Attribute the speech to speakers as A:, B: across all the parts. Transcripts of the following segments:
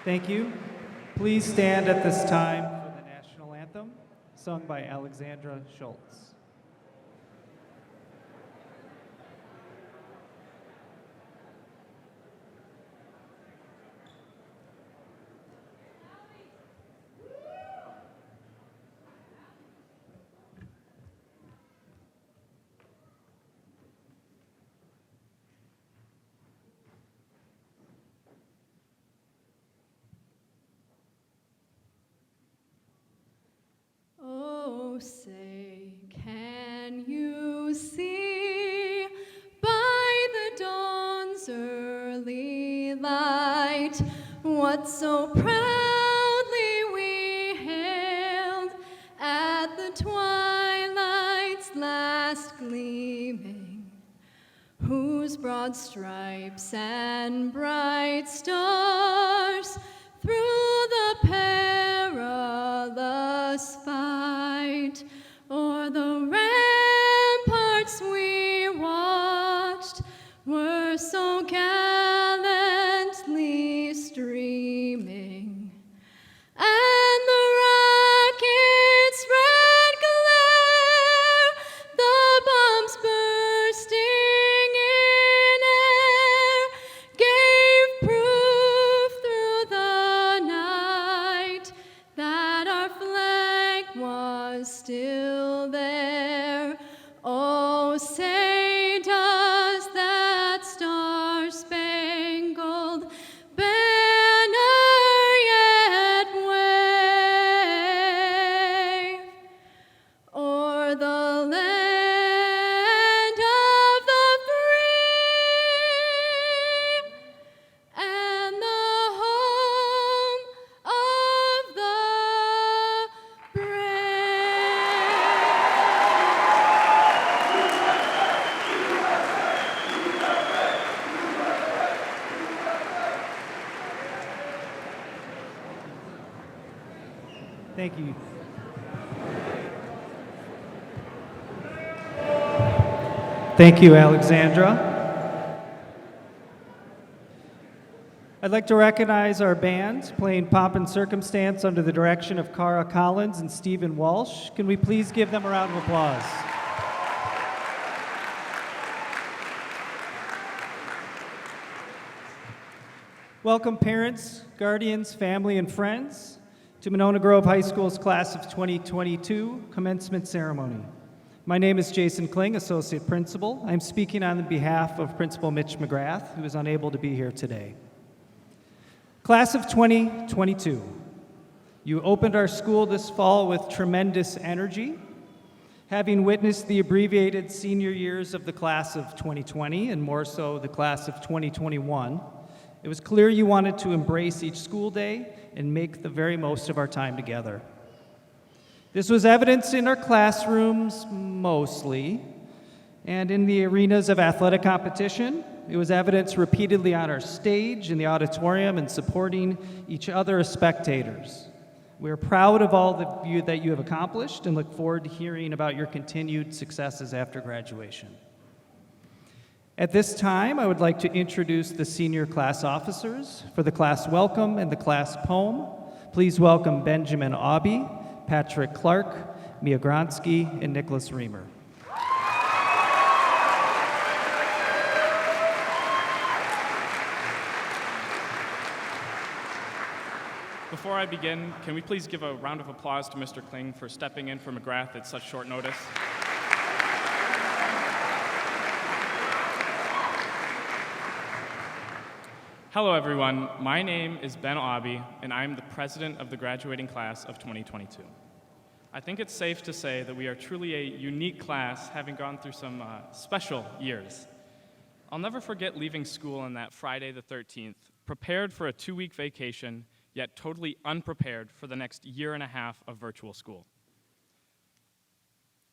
A: Thank you. Please stand at this time for the national anthem, sung by Alexandra Schultz.
B: Oh, say, can you see by the dawn's early light what so proudly we hailed at the twilight's last gleaming, whose broad stripes and bright stars through the perilous fight o'er the ramparts we watched were so gallantly streaming, and the rocket's red glare, the bombs bursting in air, gave proof through the night that our flag was still there. Oh, say does that star-spangled banner yet wave o'er the land of the free and the home of the brave?
A: Thank you. Thank you, Alexandra. I'd like to recognize our band playing Pomp and Circumstance under the direction of Cara Collins and Stephen Walsh. Can we please give them a round of applause? Welcome parents, guardians, family, and friends to Monona Grove High School's class of 2022 commencement ceremony. My name is Jason Kling, Associate Principal. I'm speaking on behalf of Principal Mitch McGrath, who is unable to be here today. Class of 2022, you opened our school this fall with tremendous energy. Having witnessed the abbreviated senior years of the class of 2020, and more so the class of 2021, it was clear you wanted to embrace each school day and make the very most of our time together. This was evidenced in our classrooms mostly, and in the arenas of athletic competition. It was evidenced repeatedly on our stage, in the auditorium, and supporting each other as spectators. We are proud of all that you have accomplished and look forward to hearing about your continued successes after graduation. At this time, I would like to introduce the senior class officers for the class welcome and the class poem. Please welcome Benjamin Aubie, Patrick Clark, Mia Gronsky, and Nicholas Reamer.
C: Before I begin, can we please give a round of applause to Mr. Kling for stepping in for McGrath at such short notice? Hello, everyone. My name is Ben Aubie, and I'm the president of the graduating class of 2022. I think it's safe to say that we are truly a unique class, having gone through some special years. I'll never forget leaving school on that Friday the 13th, prepared for a 2-week vacation, yet totally unprepared for the next year and a half of virtual school.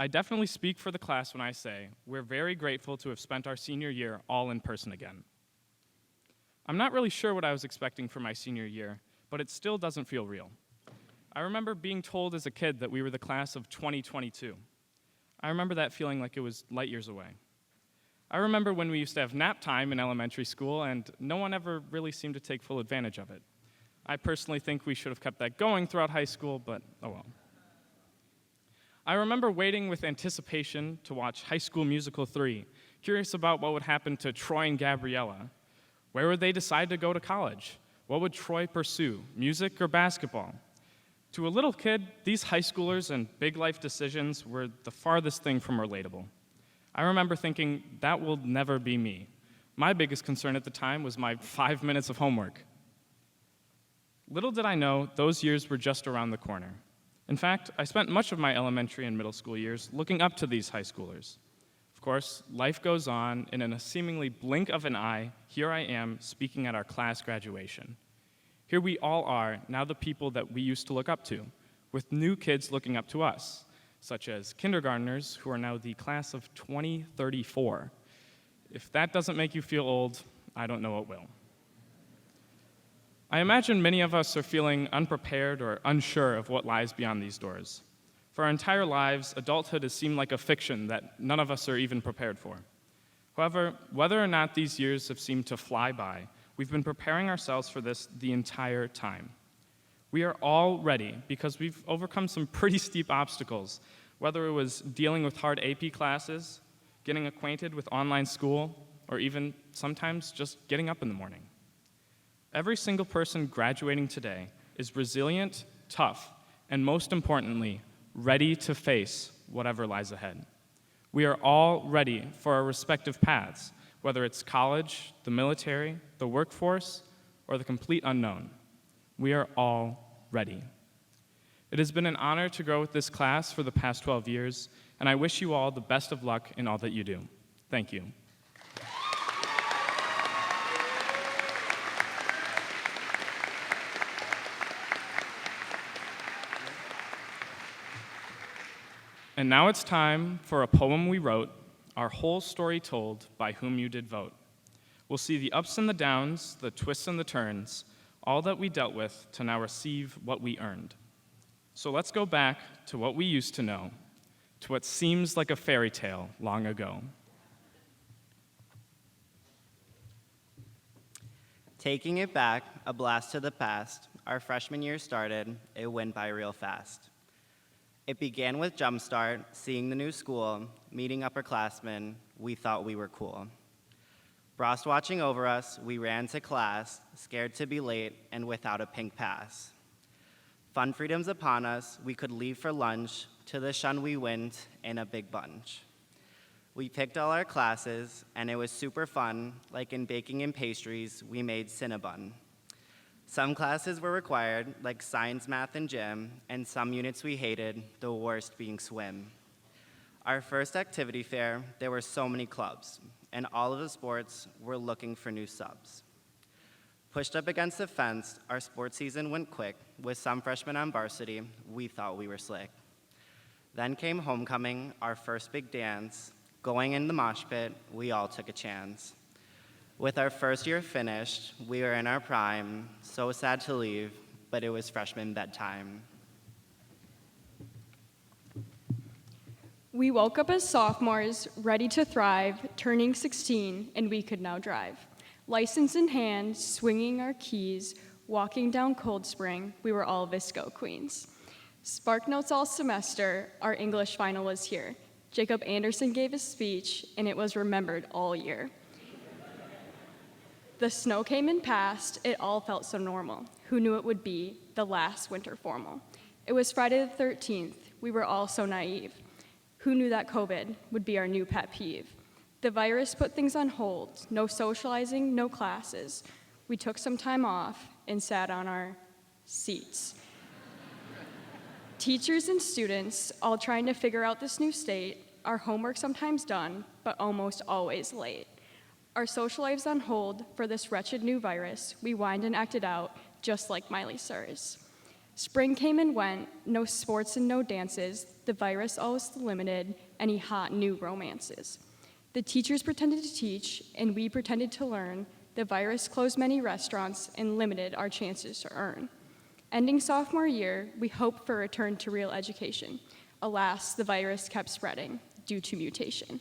C: I definitely speak for the class when I say we're very grateful to have spent our senior year all in person again. I'm not really sure what I was expecting for my senior year, but it still doesn't feel real. I remember being told as a kid that we were the class of 2022. I remember that feeling like it was light years away. I remember when we used to have nap time in elementary school, and no one ever really seemed to take full advantage of it. I personally think we should have kept that going throughout high school, but oh well. I remember waiting with anticipation to watch High School Musical 3, curious about what would happen to Troy and Gabriella. Where would they decide to go to college? What would Troy pursue, music or basketball? To a little kid, these high schoolers and big life decisions were the farthest thing from relatable. I remember thinking, that will never be me. My biggest concern at the time was my 5 minutes of homework. Little did I know, those years were just around the corner. In fact, I spent much of my elementary and middle school years looking up to these high schoolers. Of course, life goes on, and in a seemingly blink of an eye, here I am speaking at our class graduation. Here we all are, now the people that we used to look up to, with new kids looking up to us, such as kindergartners who are now the class of 2034. If that doesn't make you feel old, I don't know what will. I imagine many of us are feeling unprepared or unsure of what lies beyond these doors. For our entire lives, adulthood has seemed like a fiction that none of us are even prepared for. However, whether or not these years have seemed to fly by, we've been preparing ourselves for this the entire time. We are all ready because we've overcome some pretty steep obstacles, whether it was dealing with hard AP classes, getting acquainted with online school, or even sometimes just getting up in the morning. Every single person graduating today is resilient, tough, and most importantly, ready to face whatever lies ahead. We are all ready for our respective paths, whether it's college, the military, the workforce, or the complete unknown. We are all ready. It has been an honor to grow with this class for the past 12 years, and I wish you all the best of luck in all that you do. Thank you. And now it's time for a poem we wrote, our whole story told by whom you did vote. We'll see the ups and the downs, the twists and the turns, all that we dealt with to now receive what we earned. So let's go back to what we used to know, to what seems like a fairy tale long ago.
D: Taking it back, a blast to the past, our freshman year started, it went by real fast. It began with Jumpstart, seeing the new school, meeting upperclassmen, we thought we were cool. Frost watching over us, we ran to class, scared to be late and without a pink pass. Fun freedoms upon us, we could leave for lunch, to the shun we went in a big bunch. We picked all our classes, and it was super fun, like in baking and pastries, we made Cinnabon. Some classes were required, like science, math, and gym, and some units we hated, the worst being swim. Our first activity fair, there were so many clubs, and all of the sports were looking for new subs. Pushed up against the fence, our sports season went quick. With some freshmen on varsity, we thought we were slick. Then came homecoming, our first big dance. Going in the mosh pit, we all took a chance. With our first year finished, we were in our prime, so sad to leave, but it was freshman bedtime.
B: We woke up as sophomores, ready to thrive, turning 16, and we could now drive. License in hand, swinging our keys, walking down Cold Spring, we were all Visco queens. Spark notes all semester, our English final was here. Jacob Anderson gave a speech, and it was remembered all year. The snow came and passed, it all felt so normal. Who knew it would be the last winter formal? It was Friday the 13th, we were all so naive. Who knew that COVID would be our new pet peeve? The virus put things on hold, no socializing, no classes. We took some time off and sat on our seats. Teachers and students all trying to figure out this new state, our homework sometimes done, but almost always late. Our social lives on hold for this wretched new virus, we whined and acted out just like Miley Cyrus. Spring came and went, no sports and no dances, the virus always limited any hot new romances. The teachers pretended to teach, and we pretended to learn. The virus closed many restaurants and limited our chances to earn. Ending sophomore year, we hoped for a return to real education. Alas, the virus kept spreading due to mutation.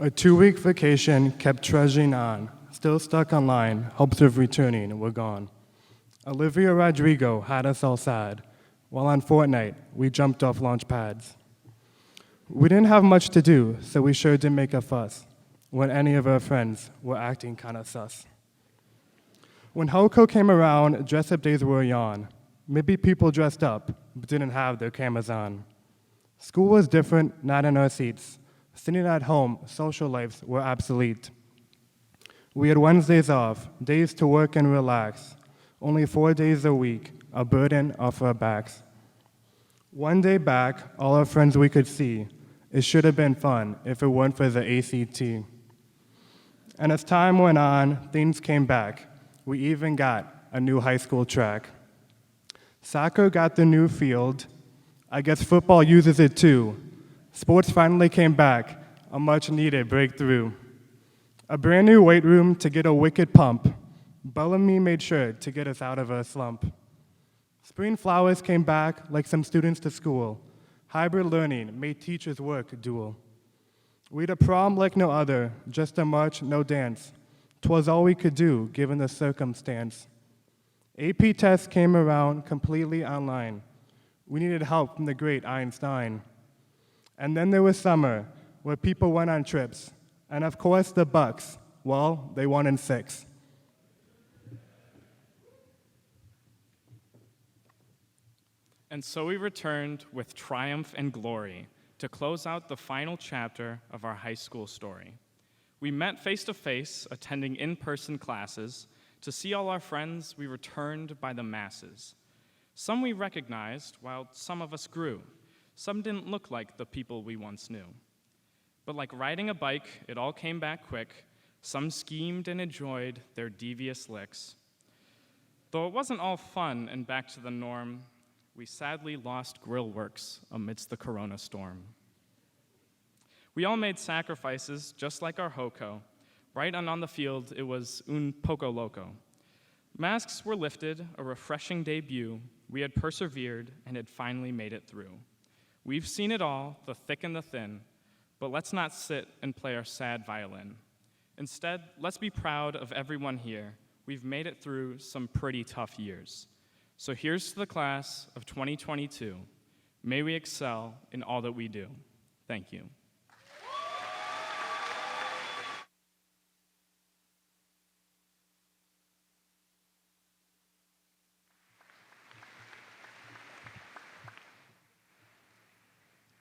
E: A 2-week vacation kept trudging on. Still stuck online, hopes of returning were gone. Olivia Rodrigo had us all sad, while on Fortnite, we jumped off launch pads. We didn't have much to do, so we sure didn't make a fuss when any of our friends were acting kinda sus. When Hoko came around, dress-up days were a yawn. Maybe people dressed up, but didn't have their cameras on. School was different, not in our seats. Sitting at home, social lives were obsolete. We had Wednesdays off, days to work and relax. Only 4 days a week, a burden off our backs. One day back, all our friends we could see. It should have been fun if it weren't for the ACT. And as time went on, things came back. We even got a new high school track. Soccer got the new field. I guess football uses it too. Sports finally came back, a much-needed breakthrough. A brand new weight room to get a wicked pump. Bellamy made sure to get us out of a slump. Spring flowers came back like some students to school. Hybrid learning made teachers work dual. We'd a prom like no other, just a march, no dance. 'Twas all we could do, given the circumstance. AP tests came around completely online. We needed help from the great Einstein. And then there was summer, where people went on trips. And of course the Bucks, well, they won in 6.
C: And so we returned with triumph and glory to close out the final chapter of our high school story. We met face to face, attending in-person classes. To see all our friends, we returned by the masses. Some we recognized, while some of us grew. Some didn't look like the people we once knew. But like riding a bike, it all came back quick. Some schemed and enjoyed their devious licks. Though it wasn't all fun and back to the norm, we sadly lost grill works amidst the corona storm. We all made sacrifices, just like our Hoko. Right on the field, it was un poco loco. Masks were lifted, a refreshing debut. We had persevered and had finally made it through. We've seen it all, the thick and the thin, but let's not sit and play our sad violin. Instead, let's be proud of everyone here. We've made it through some pretty tough years. So here's to the class of 2022. May we excel in all that we do. Thank you.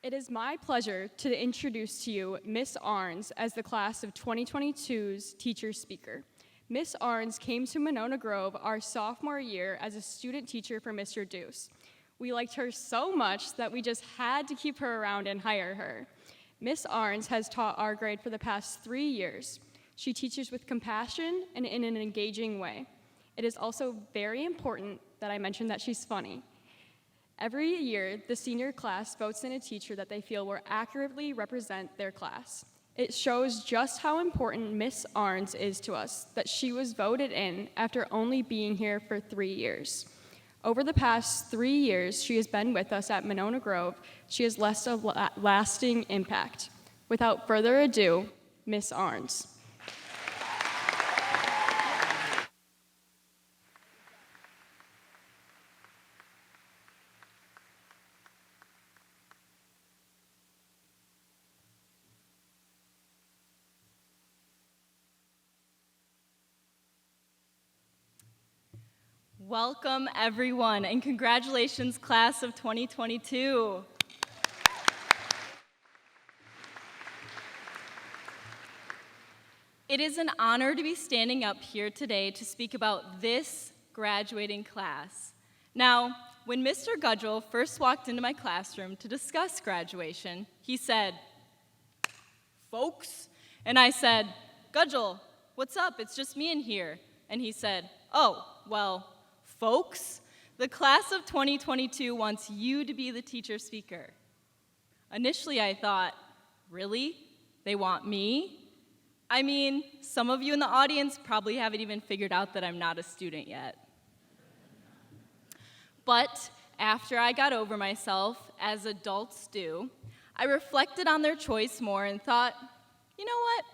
B: It is my pleasure to introduce to you Miss Arns as the class of 2022's teacher speaker. Miss Arns came to Monona Grove our sophomore year as a student teacher for Mr. Deuce. We liked her so much that we just had to keep her around and hire her. Miss Arns has taught our grade for the past 3 years. She teaches with compassion and in an engaging way. It is also very important that I mention that she's funny. Every year, the senior class votes in a teacher that they feel will accurately represent their class. It shows just how important Miss Arns is to us that she was voted in after only being here for 3 years. Over the past 3 years she has been with us at Monona Grove, she has left a lasting impact. Without further ado, Miss Arns.
F: Welcome, everyone, and congratulations, class of 2022. It is an honor to be standing up here today to speak about this graduating class. Now, when Mr. Gudgel first walked into my classroom to discuss graduation, he said, "Folks?" And I said, "Gudgel, what's up? It's just me in here." And he said, "Oh, well, folks, the class of 2022 wants you to be the teacher speaker." Initially, I thought, really? They want me? I mean, some of you in the audience probably haven't even figured out that I'm not a student yet. But after I got over myself, as adults do, I reflected on their choice more and thought, you know what?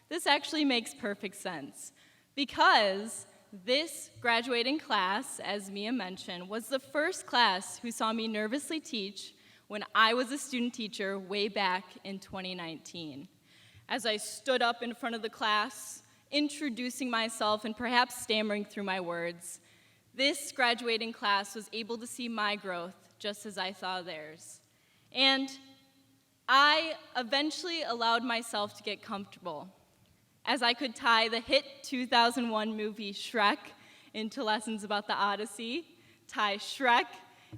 F: This actually makes perfect sense because this graduating class, as Mia mentioned, was the first class who saw me nervously teach when I was a student teacher way back in 2019. As I stood up in front of the class, introducing myself and perhaps stammering through my words, this graduating class was able to see my growth just as I saw theirs. And I eventually allowed myself to get comfortable, as I could tie the hit 2001 movie Shrek into lessons about the Odyssey, tie Shrek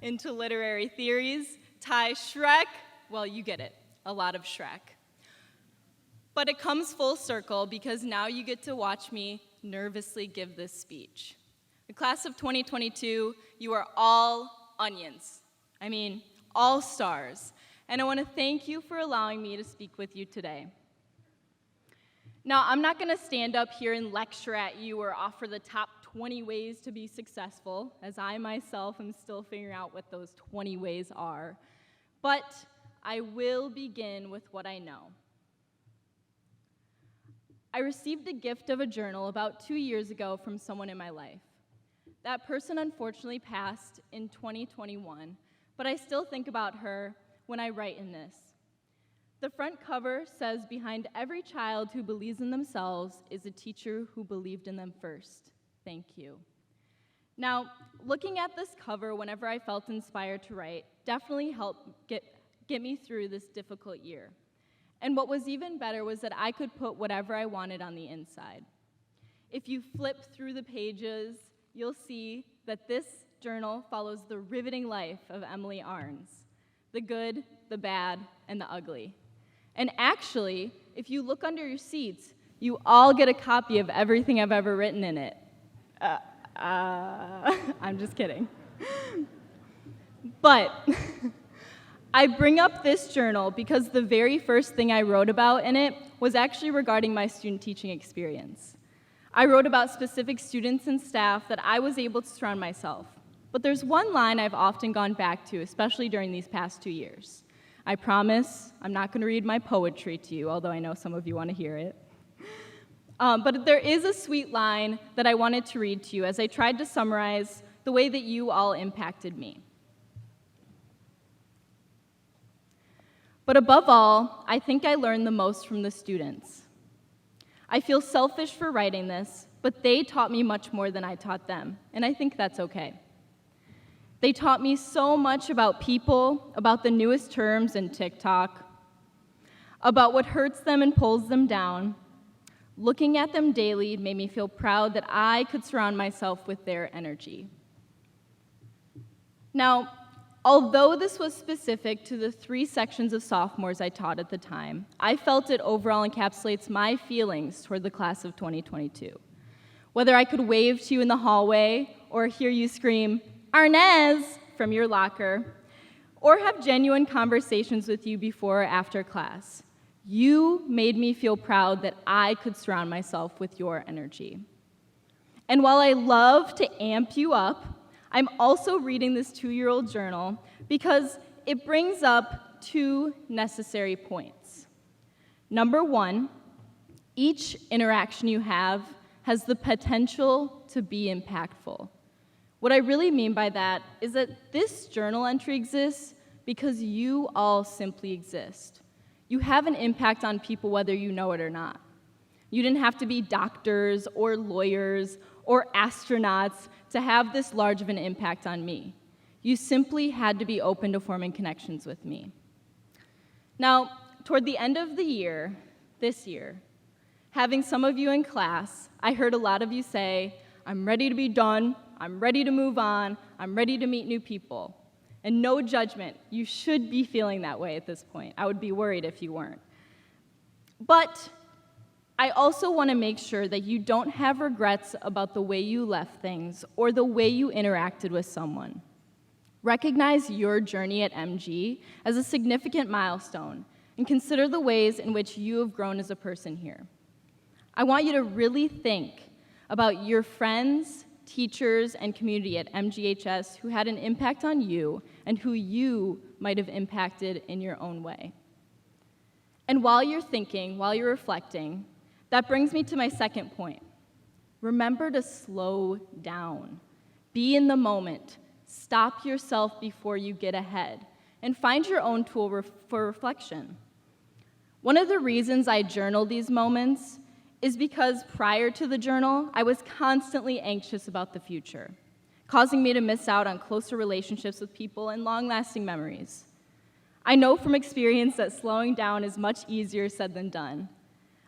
F: into literary theories, tie Shrek, well, you get it, a lot of Shrek. But it comes full circle because now you get to watch me nervously give this speech. The class of 2022, you are all onions. I mean, all stars. And I want to thank you for allowing me to speak with you today. Now, I'm not going to stand up here and lecture at you or offer the top 20 ways to be successful, as I myself am still figuring out what those 20 ways are. But I will begin with what I know. I received a gift of a journal about 2 years ago from someone in my life. That person unfortunately passed in 2021, but I still think about her when I write in this. The front cover says, "Behind every child who believes in themselves is a teacher who believed in them first. Thank you." Now, looking at this cover whenever I felt inspired to write definitely helped get me through this difficult year. And what was even better was that I could put whatever I wanted on the inside. If you flip through the pages, you'll see that this journal follows the riveting life of Emily Arns, the good, the bad, and the ugly. And actually, if you look under your seats, you all get a copy of everything I've ever written in it. I'm just kidding. But I bring up this journal because the very first thing I wrote about in it was actually regarding my student teaching experience. I wrote about specific students and staff that I was able to surround myself. But there's one line I've often gone back to, especially during these past 2 years. I promise I'm not going to read my poetry to you, although I know some of you want to hear it. But there is a sweet line that I wanted to read to you as I tried to summarize the way that you all impacted me. But above all, I think I learned the most from the students. I feel selfish for writing this, but they taught me much more than I taught them, and I think that's okay. They taught me so much about people, about the newest terms in TikTok, about what hurts them and pulls them down. Looking at them daily made me feel proud that I could surround myself with their energy. Now, although this was specific to the 3 sections of sophomores I taught at the time, I felt it overall encapsulates my feelings toward the class of 2022. Whether I could wave to you in the hallway or hear you scream, "Arnez," from your locker, or have genuine conversations with you before or after class, you made me feel proud that I could surround myself with your energy. And while I love to amp you up, I'm also reading this 2-year-old journal because it brings up 2 necessary points. Number 1, each interaction you have has the potential to be impactful. What I really mean by that is that this journal entry exists because you all simply exist. You have an impact on people whether you know it or not. You didn't have to be doctors or lawyers or astronauts to have this large of an impact on me. You simply had to be open to forming connections with me. Now, toward the end of the year, this year, having some of you in class, I heard a lot of you say, "I'm ready to be done, I'm ready to move on, I'm ready to meet new people." And no judgment, you should be feeling that way at this point. I would be worried if you weren't. But I also want to make sure that you don't have regrets about the way you left things or the way you interacted with someone. Recognize your journey at MG as a significant milestone and consider the ways in which you have grown as a person here. I want you to really think about your friends, teachers, and community at MGHS who had an impact on you and who you might have impacted in your own way. And while you're thinking, while you're reflecting, that brings me to my second point. Remember to slow down. Be in the moment. Stop yourself before you get ahead, and find your own tool for reflection. One of the reasons I journal these moments is because prior to the journal, I was constantly anxious about the future, causing me to miss out on closer relationships with people and long-lasting memories. I know from experience that slowing down is much easier said than done,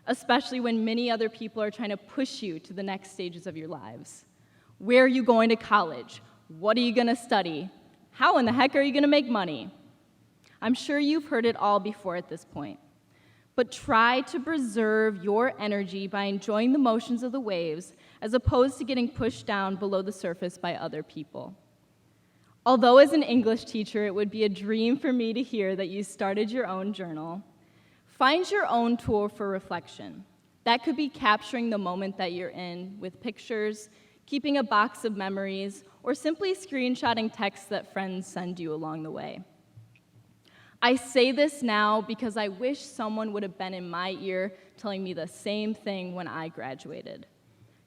F: especially when many other people are trying to push you to the next stages of your lives. Where are you going to college? What are you going to study? How in the heck are you going to make money? I'm sure you've heard it all before at this point. But try to preserve your energy by enjoying the motions of the waves as opposed to getting pushed down below the surface by other people. Although as an English teacher, it would be a dream for me to hear that you started your own journal, find your own tool for reflection. That could be capturing the moment that you're in with pictures, keeping a box of memories, or simply screenshotting texts that friends send you along the way. I say this now because I wish someone would have been in my ear telling me the same thing when I graduated.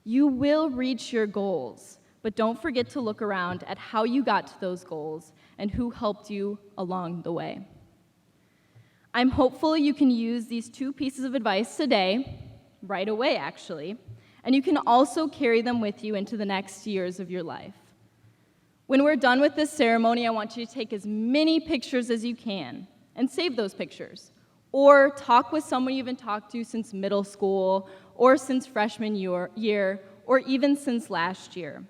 F: You will reach your goals, but don't forget to look around at how you got to those goals and who helped you along the way. I'm hopeful you can use these two pieces of advice today, right away actually, and you can also carry them with you into the next years of your life. When we're done with this ceremony, I want you to take as many pictures as you can and save those pictures. Or talk with someone you haven't talked to since middle school, or since freshman year, or even since last year.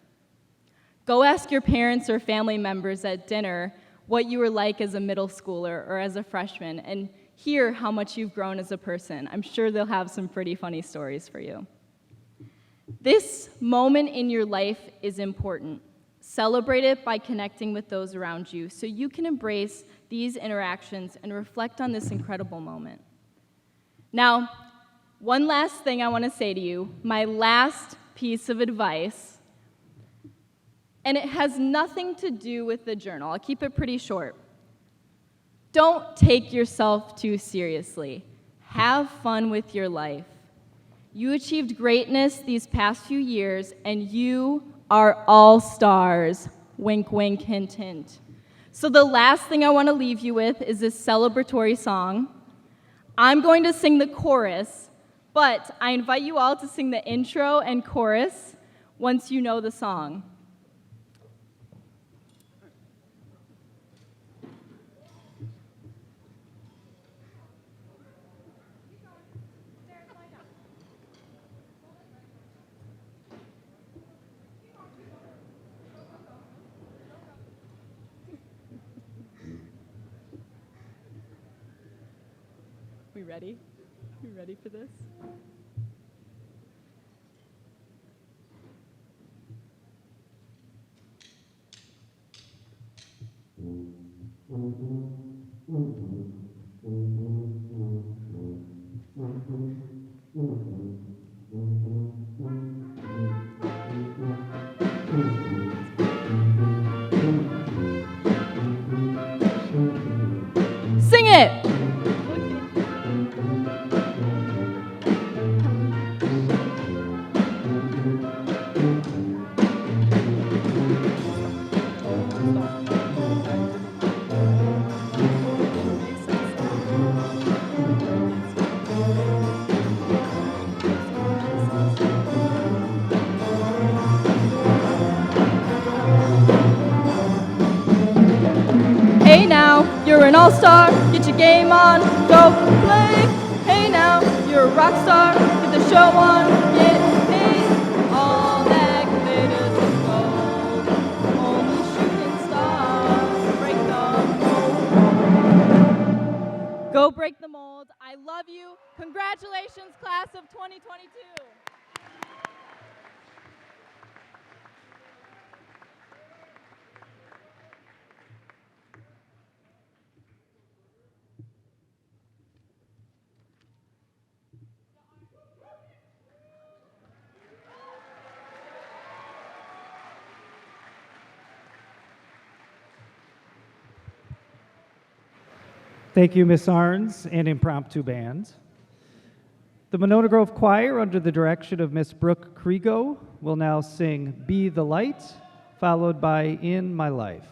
F: Go ask your parents or family members at dinner what you were like as a middle schooler or as a freshman, and hear how much you've grown as a person. I'm sure they'll have some pretty funny stories for you. This moment in your life is important. Celebrate it by connecting with those around you so you can embrace these interactions and reflect on this incredible moment. Now, one last thing I want to say to you, my last piece of advice, and it has nothing to do with the journal. I'll keep it pretty short. Don't take yourself too seriously. Have fun with your life. You achieved greatness these past few years, and you are all stars. Wink, wink, hint, hint. So the last thing I want to leave you with is this celebratory song. I'm going to sing the chorus, but I invite you all to sing the intro and chorus once you know the song. We ready? We ready for this? Sing it! Hey now, you're an all-star, get your game on, go play. Hey now, you're a rock star, get the show on, get paid. All that glitters is gold, only shooting stars break the mold. Go break the mold. I love you. Congratulations, class of 2022.
A: Thank you, Miss Arns and impromptu band. The Monona Grove Choir, under the direction of Miss Brooke Kriego, will now sing Be the Light, followed by In My Life.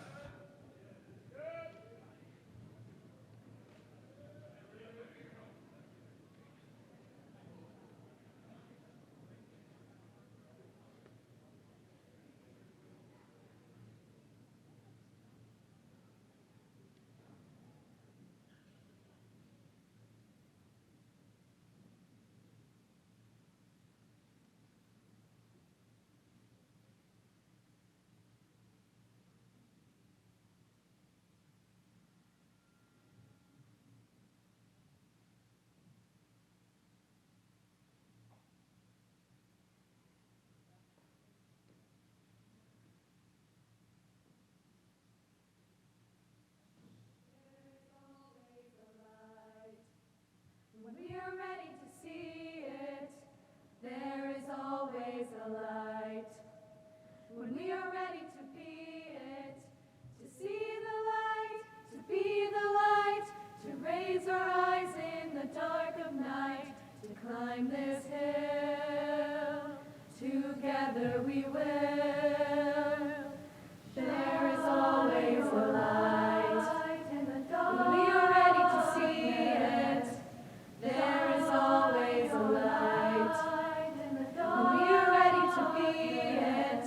G: When we are ready to see it, there is always a light. When we are ready to be it, to see the light, to be the light, to raise our eyes in the dark of night, to climb this hill, together we will. There is always a light in the dark. When we are ready to see it, there is always a light in the dark. When we are ready to be it,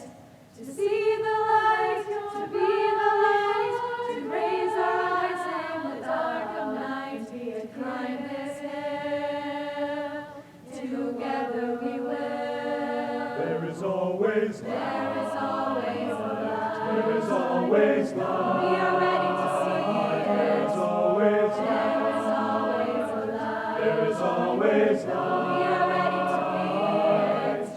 G: to see the light, to be the light, to raise our eyes in the dark of night, to climb this hill, together we will.
H: There is always light.
G: There is always a light.
H: There is always light.
G: We are ready to see
H: There
G: it.
H: is always light.
G: There is always a light.
H: There is always
G: We
H: light.
G: are ready to be it,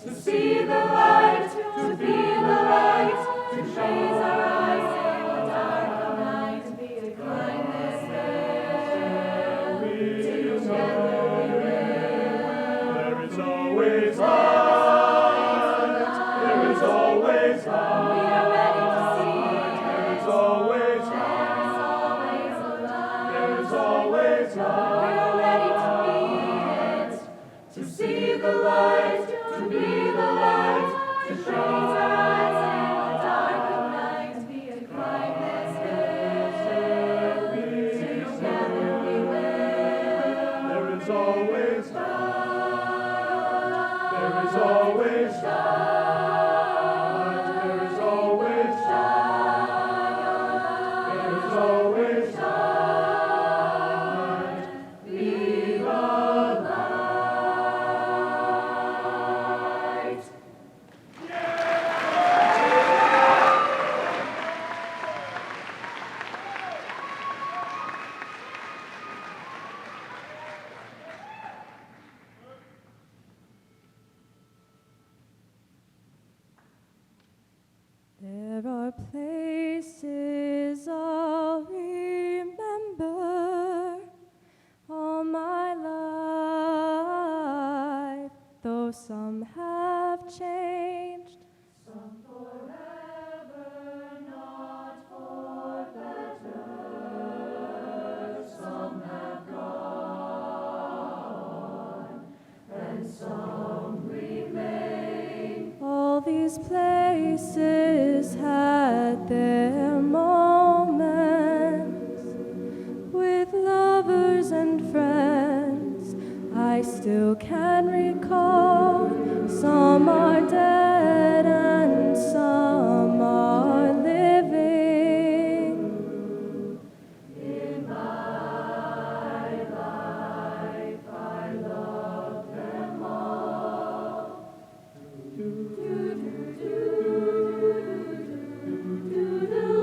G: to see the light, to be the light, to raise our eyes in the dark of night, to climb this hill, together we will.
H: There is always light. There is always
G: We
H: light.
G: are ready to see
H: There is
G: it.
H: always light.
G: There is always a light.
H: There is always
G: We
H: light.
G: are ready to be it, to see the light, to be the light, to raise our eyes in the dark of night, to climb this hill, together we will.
H: There is always light. There is always light. There is always light. There is always light. Be the light.
G: There are places I'll remember all my life, though some have changed. Some forever, not for better. Some have gone, and some remain. All these places had their moments with lovers and friends. I still can recall. Some are dead and some are living. In my life, I love them all. Do, do, do, do, do, do, do, do.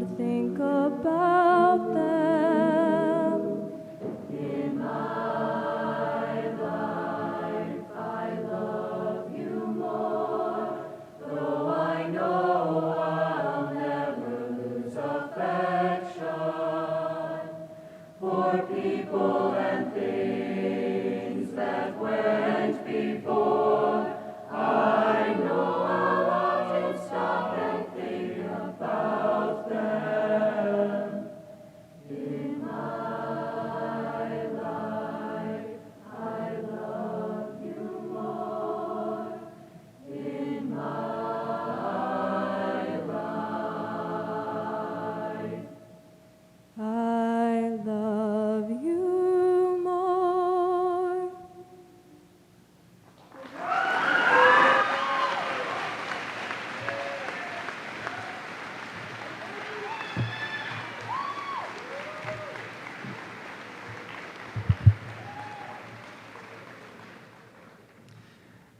G: and think about them. In my life, I love you more, though I know I'll never lose affection for people and things that went before. I know I'll often stop and think about them. In my life, I love you more. In my life, I love you more.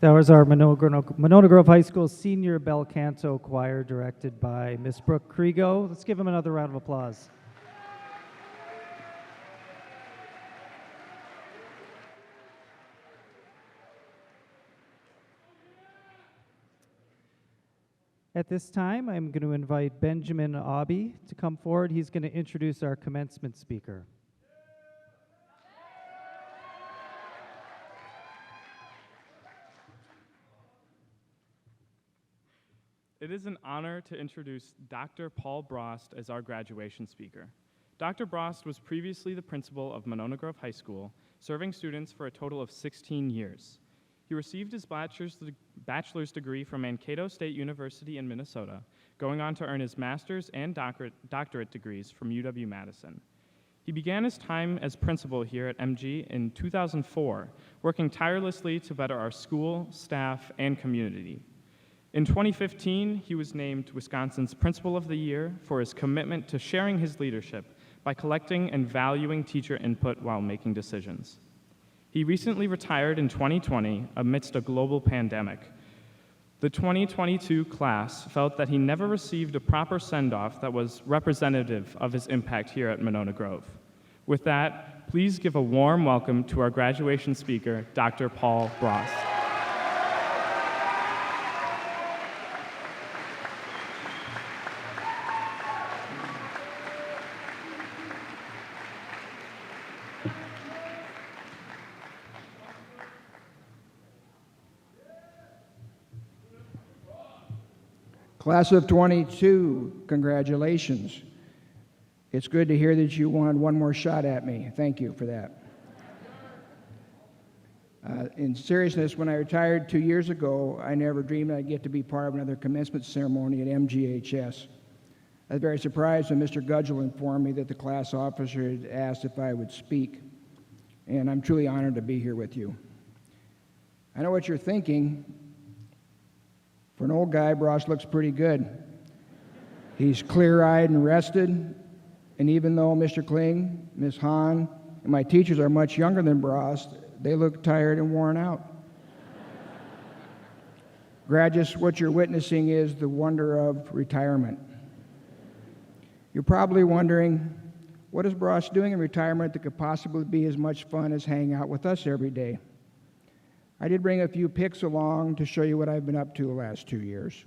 A: That was our Monona Grove High School Senior Bel Canto Choir, directed by Miss Brooke Kriego. Let's give them another round of applause. At this time, I'm going to invite Benjamin Aubie to come forward. He's going to introduce our commencement speaker.
C: It is an honor to introduce Dr. Paul Brost as our graduation speaker. Dr. Brost was previously the principal of Monona Grove High School, serving students for a total of 16 years. He received his bachelor's degree from Mankato State University in Minnesota, going on to earn his master's and doctorate degrees from UW-Madison. He began his time as principal here at MG in 2004, working tirelessly to better our school, staff, and community. In 2015, he was named Wisconsin's Principal of the Year for his commitment to sharing his leadership by collecting and valuing teacher input while making decisions. He recently retired in 2020 amidst a global pandemic. The 2022 class felt that he never received a proper send-off that was representative of his impact here at Monona Grove. With that, please give a warm welcome to our graduation speaker, Dr. Paul Brost.
I: Class of 22, congratulations. It's good to hear that you wanted one more shot at me. Thank you for that. In seriousness, when I retired 2 years ago, I never dreamed I'd get to be part of another commencement ceremony at MGHS. I was very surprised when Mr. Gudgel informed me that the class officer had asked if I would speak, and I'm truly honored to be here with you. I know what you're thinking. For an old guy, Brost looks pretty good. He's clear-eyed and rested, and even though Mr. Kling, Ms. Hahn, and my teachers are much younger than Brost, they look tired and worn out. Graduates, what you're witnessing is the wonder of retirement. You're probably wondering, what is Brost doing in retirement that could possibly be as much fun as hanging out with us every day? I did bring a few pics along to show you what I've been up to the last 2 years.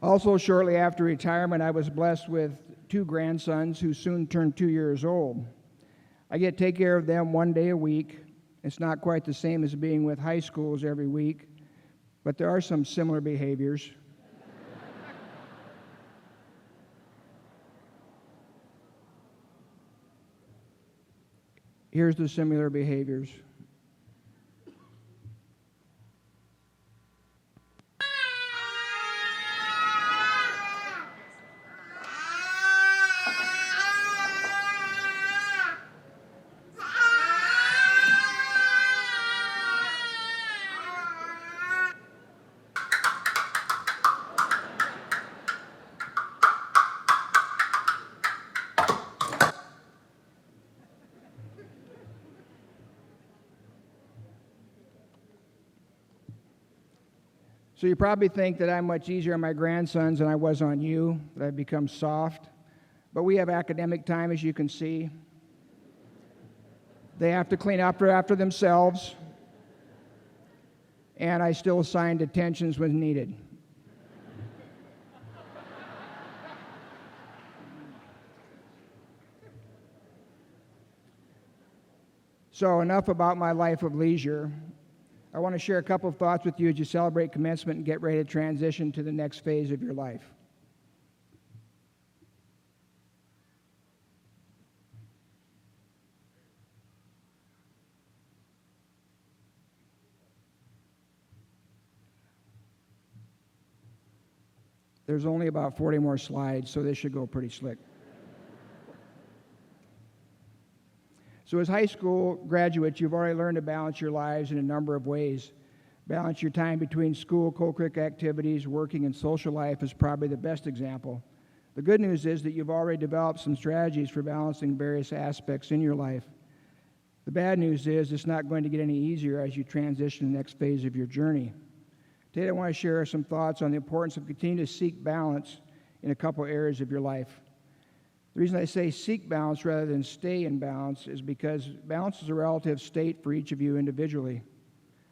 I: Also, shortly after retirement, I was blessed with 2 grandsons who soon turned 2 years old. I get to take care of them 1 day a week. It's not quite the same as being with high schools every week, but there are some similar behaviors. Here's the similar behaviors. So you probably think that I'm much easier on my grandsons than I was on you, that I've become soft. But we have academic time, as you can see. They have to clean up after themselves. And I still assign detentions when needed. So enough about my life of leisure. I want to share a couple of thoughts with you as you celebrate commencement and get ready to transition to the next phase of your life. There's only about 40 more slides, so this should go pretty slick. So as high school graduates, you've already learned to balance your lives in a number of ways. Balance your time between school, co-curricular activities, working, and social life is probably the best example. The good news is that you've already developed some strategies for balancing various aspects in your life. The bad news is it's not going to get any easier as you transition to the next phase of your journey. Today I want to share some thoughts on the importance of continuing to seek balance in a couple areas of your life. The reason I say seek balance rather than stay in balance is because balance is a relative state for each of you individually.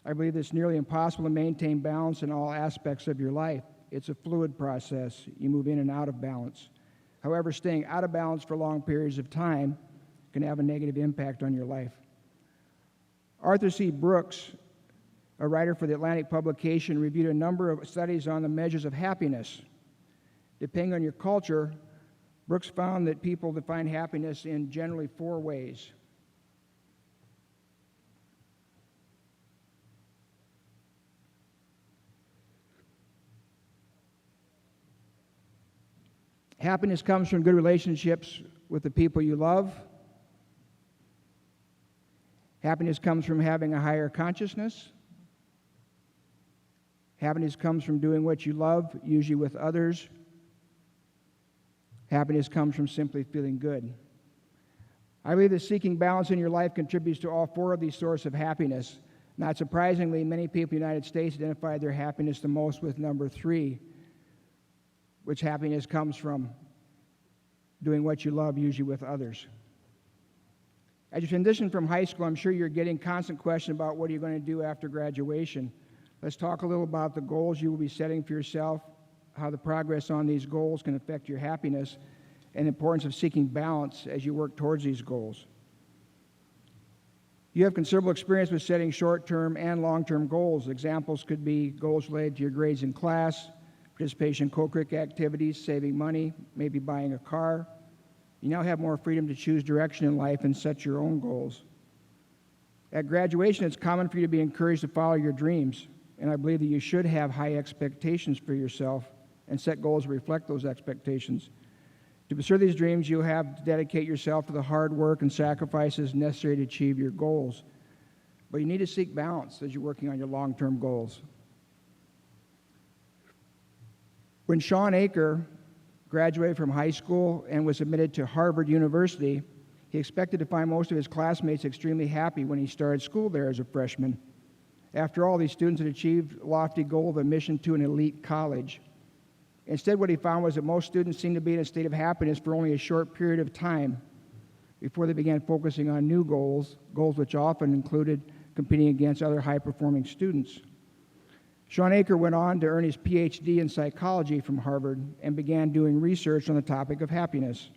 I: I believe it's nearly impossible to maintain balance in all aspects of your life. It's a fluid process. You move in and out of balance. However, staying out of balance for long periods of time can have a negative impact on your life. Arthur C. Brooks, a writer for the Atlantic publication, reviewed a number of studies on the measures of happiness. Depending on your culture, Brooks found that people define happiness in generally 4 ways. Happiness comes from good relationships with the people you love. Happiness comes from having a higher consciousness. Happiness comes from doing what you love, usually with others. Happiness comes from simply feeling good. I believe that seeking balance in your life contributes to all 4 of these sources of happiness. Not surprisingly, many people in the United States identify their happiness the most with number 3, which happiness comes from doing what you love, usually with others. As you transition from high school, I'm sure you're getting constant questions about what are you going to do after graduation. Let's talk a little about the goals you will be setting for yourself, how the progress on these goals can affect your happiness, and the importance of seeking balance as you work towards these goals. You have considerable experience with setting short-term and long-term goals. Examples could be goals related to your grades in class, participation in co-curricular activities, saving money, maybe buying a car. You now have more freedom to choose direction in life and set your own goals. At graduation, it's common for you to be encouraged to follow your dreams, and I believe that you should have high expectations for yourself and set goals that reflect those expectations. To pursue these dreams, you'll have to dedicate yourself to the hard work and sacrifices necessary to achieve your goals. But you need to seek balance as you're working on your long-term goals. When Sean Aker graduated from high school and was admitted to Harvard University, he expected to find most of his classmates extremely happy when he started school there as a freshman. After all, these students had achieved a lofty goal of admission to an elite college. Instead, what he found was that most students seemed to be in a state of happiness for only a short period of time before they began focusing on new goals, goals which often included competing against other high-performing students. Sean Aker went on to earn his PhD in psychology from Harvard and began doing research on the topic of happiness.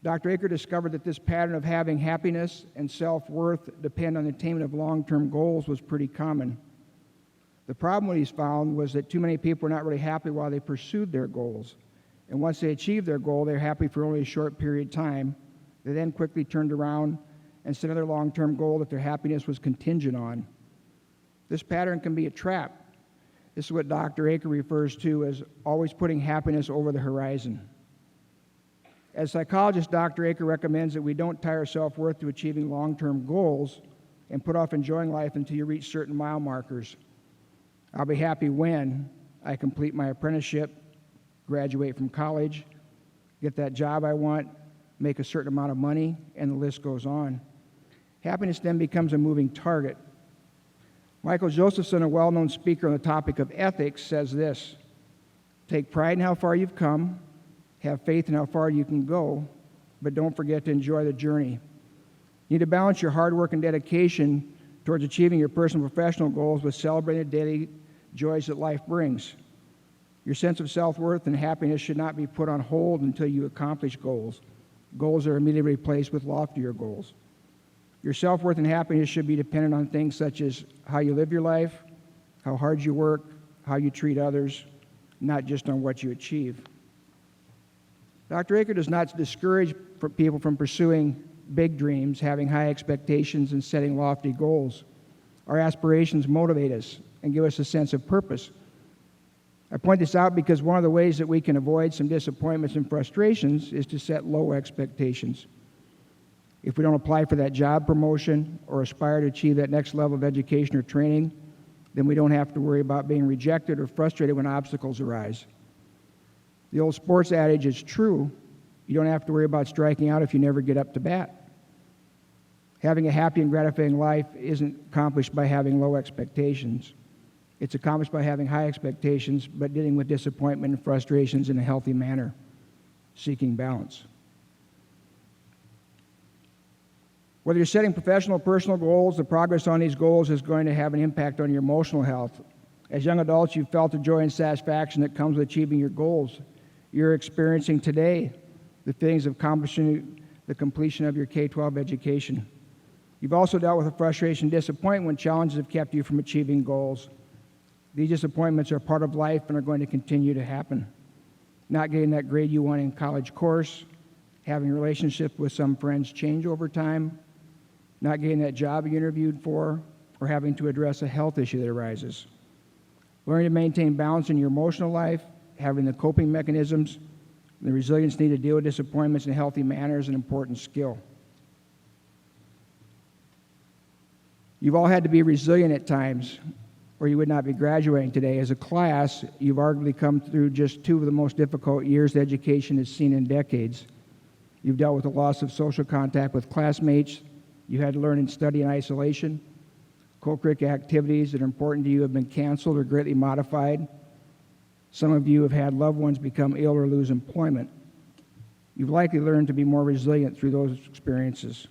I: Dr. Aker discovered that this pattern of having happiness and self-worth depend on the attainment of long-term goals was pretty common. The problem what he's found was that too many people were not really happy while they pursued their goals. And once they achieved their goal, they were happy for only a short period of time. They then quickly turned around and set another long-term goal that their happiness was contingent on. This pattern can be a trap. This is what Dr. Aker refers to as always putting happiness over the horizon. As a psychologist, Dr. Aker recommends that we don't tie our self-worth to achieving long-term goals and put off enjoying life until you reach certain mile markers. I'll be happy when I complete my apprenticeship, graduate from college, get that job I want, make a certain amount of money, and the list goes on. Happiness then becomes a moving target. Michael Josephson, a well-known speaker on the topic of ethics, says this: take pride in how far you've come, have faith in how far you can go, but don't forget to enjoy the journey. You need to balance your hard work and dedication towards achieving your personal and professional goals with celebrating the daily joys that life brings. Your sense of self-worth and happiness should not be put on hold until you accomplish goals. Goals are immediately replaced with loftier goals. Your self-worth and happiness should be dependent on things such as how you live your life, how hard you work, how you treat others, not just on what you achieve. Dr. Aker does not discourage people from pursuing big dreams, having high expectations, and setting lofty goals. Our aspirations motivate us and give us a sense of purpose. I point this out because one of the ways that we can avoid some disappointments and frustrations is to set low expectations. If we don't apply for that job promotion or aspire to achieve that next level of education or training, then we don't have to worry about being rejected or frustrated when obstacles arise. The old sports adage is true. You don't have to worry about striking out if you never get up to bat. Having a happy and gratifying life isn't accomplished by having low expectations. It's accomplished by having high expectations, but dealing with disappointment and frustrations in a healthy manner, seeking balance. Whether you're setting professional or personal goals, the progress on these goals is going to have an impact on your emotional health. As young adults, you've felt the joy and satisfaction that comes with achieving your goals. You're experiencing today the feelings of accomplishing the completion of your K-12 education. You've also dealt with a frustration and disappointment when challenges have kept you from achieving goals. These disappointments are part of life and are going to continue to happen. Not getting that grade you want in college course, having a relationship with some friends change over time, not getting that job you interviewed for, or having to address a health issue that arises. Learning to maintain balance in your emotional life, having the coping mechanisms, and the resilience needed to deal with disappointments in a healthy manner is an important skill. You've all had to be resilient at times, or you would not be graduating today. As a class, you've arguably come through just two of the most difficult years education has seen in decades. You've dealt with the loss of social contact with classmates. You had to learn and study in isolation. Co-curricular activities that are important to you have been canceled or greatly modified. Some of you have had loved ones become ill or lose employment. You've likely learned to be more resilient through those experiences.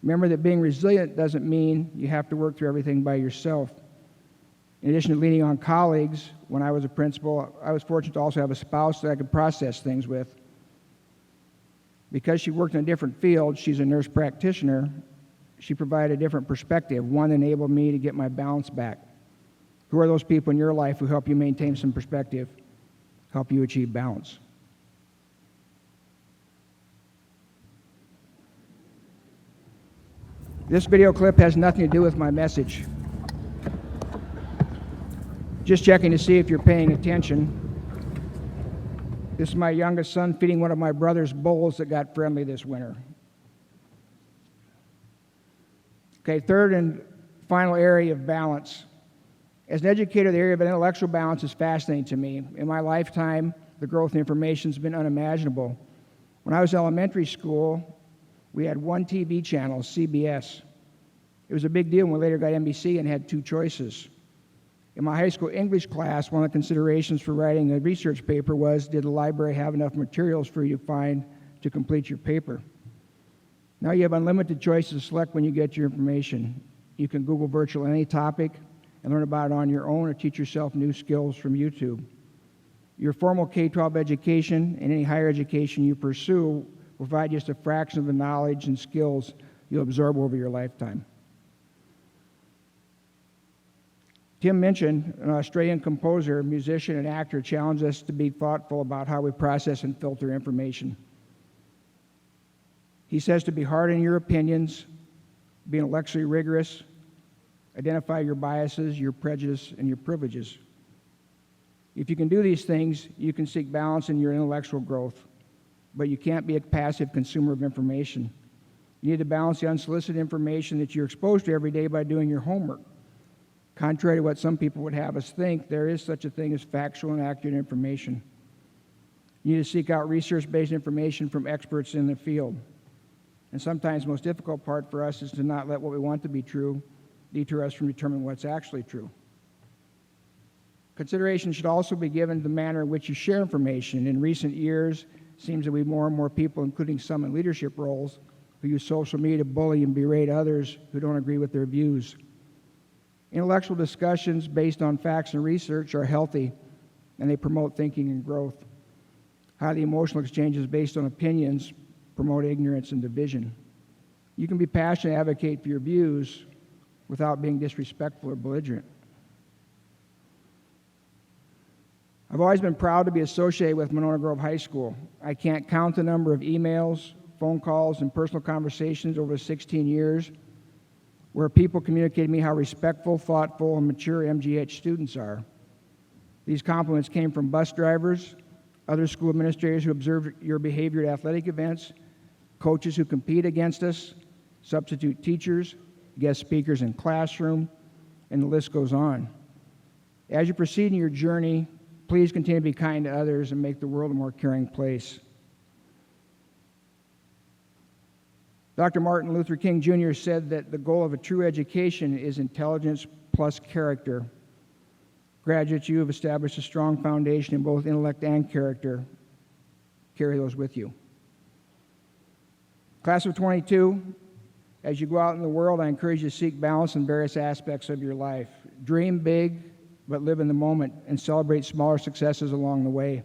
I: Remember that being resilient doesn't mean you have to work through everything by yourself. In addition to leaning on colleagues, when I was a principal, I was fortunate to also have a spouse that I could process things with. Because she worked in a different field, she's a nurse practitioner, she provided a different perspective, one that enabled me to get my balance back. Who are those people in your life who help you maintain some perspective, help you achieve balance? This video clip has nothing to do with my message. Just checking to see if you're paying attention. This is my youngest son feeding one of my brother's bulls that got friendly this winter. Okay, third and final area of balance. As an educator, the area of intellectual balance is fascinating to me. In my lifetime, the growth in information has been unimaginable. When I was in elementary school, we had one TV channel, CBS. It was a big deal when we later got NBC and had two choices. In my high school English class, one of the considerations for writing a research paper was, did the library have enough materials for you to find to complete your paper? Now you have unlimited choices to select when you get your information. You can Google virtually any topic. and learn about it on your own or teach yourself new skills from YouTube. Your formal K-12 education and any higher education you pursue will provide just a fraction of the knowledge and skills you'll absorb over your lifetime. Tim Minchin, an Australian composer, musician, and actor, challenged us to be thoughtful about how we process and filter information. He says to be hard in your opinions, be intellectually rigorous, identify your biases, your prejudice, and your privileges. If you can do these things, you can seek balance in your intellectual growth, but you can't be a passive consumer of information. You need to balance the unsolicited information that you're exposed to every day by doing your homework. Contrary to what some people would have us think, there is such a thing as factual and accurate information. You need to seek out research-based information from experts in the field. And sometimes the most difficult part for us is to not let what we want to be true deter us from determining what's actually true. Consideration should also be given to the manner in which you share information. In recent years, it seems that we have more and more people, including some in leadership roles, who use social media to bully and berate others who don't agree with their views. Intellectual discussions based on facts and research are healthy, and they promote thinking and growth. Highly emotional exchanges based on opinions promote ignorance and division. You can be passionate and advocate for your views without being disrespectful or belligerent. I've always been proud to be associated with Monona Grove High School. I can't count the number of emails, phone calls, and personal conversations over 16 years where people communicated to me how respectful, thoughtful, and mature MGH students are. These compliments came from bus drivers, other school administrators who observed your behavior at athletic events, coaches who compete against us, substitute teachers, guest speakers in classroom, and the list goes on. As you proceed in your journey, please continue to be kind to others and make the world a more caring place. Dr. Martin Luther King Jr. said that the goal of a true education is intelligence plus character. Graduates, you have established a strong foundation in both intellect and character. Carry those with you. Class of 22, as you go out in the world, I encourage you to seek balance in various aspects of your life. Dream big, but live in the moment and celebrate smaller successes along the way.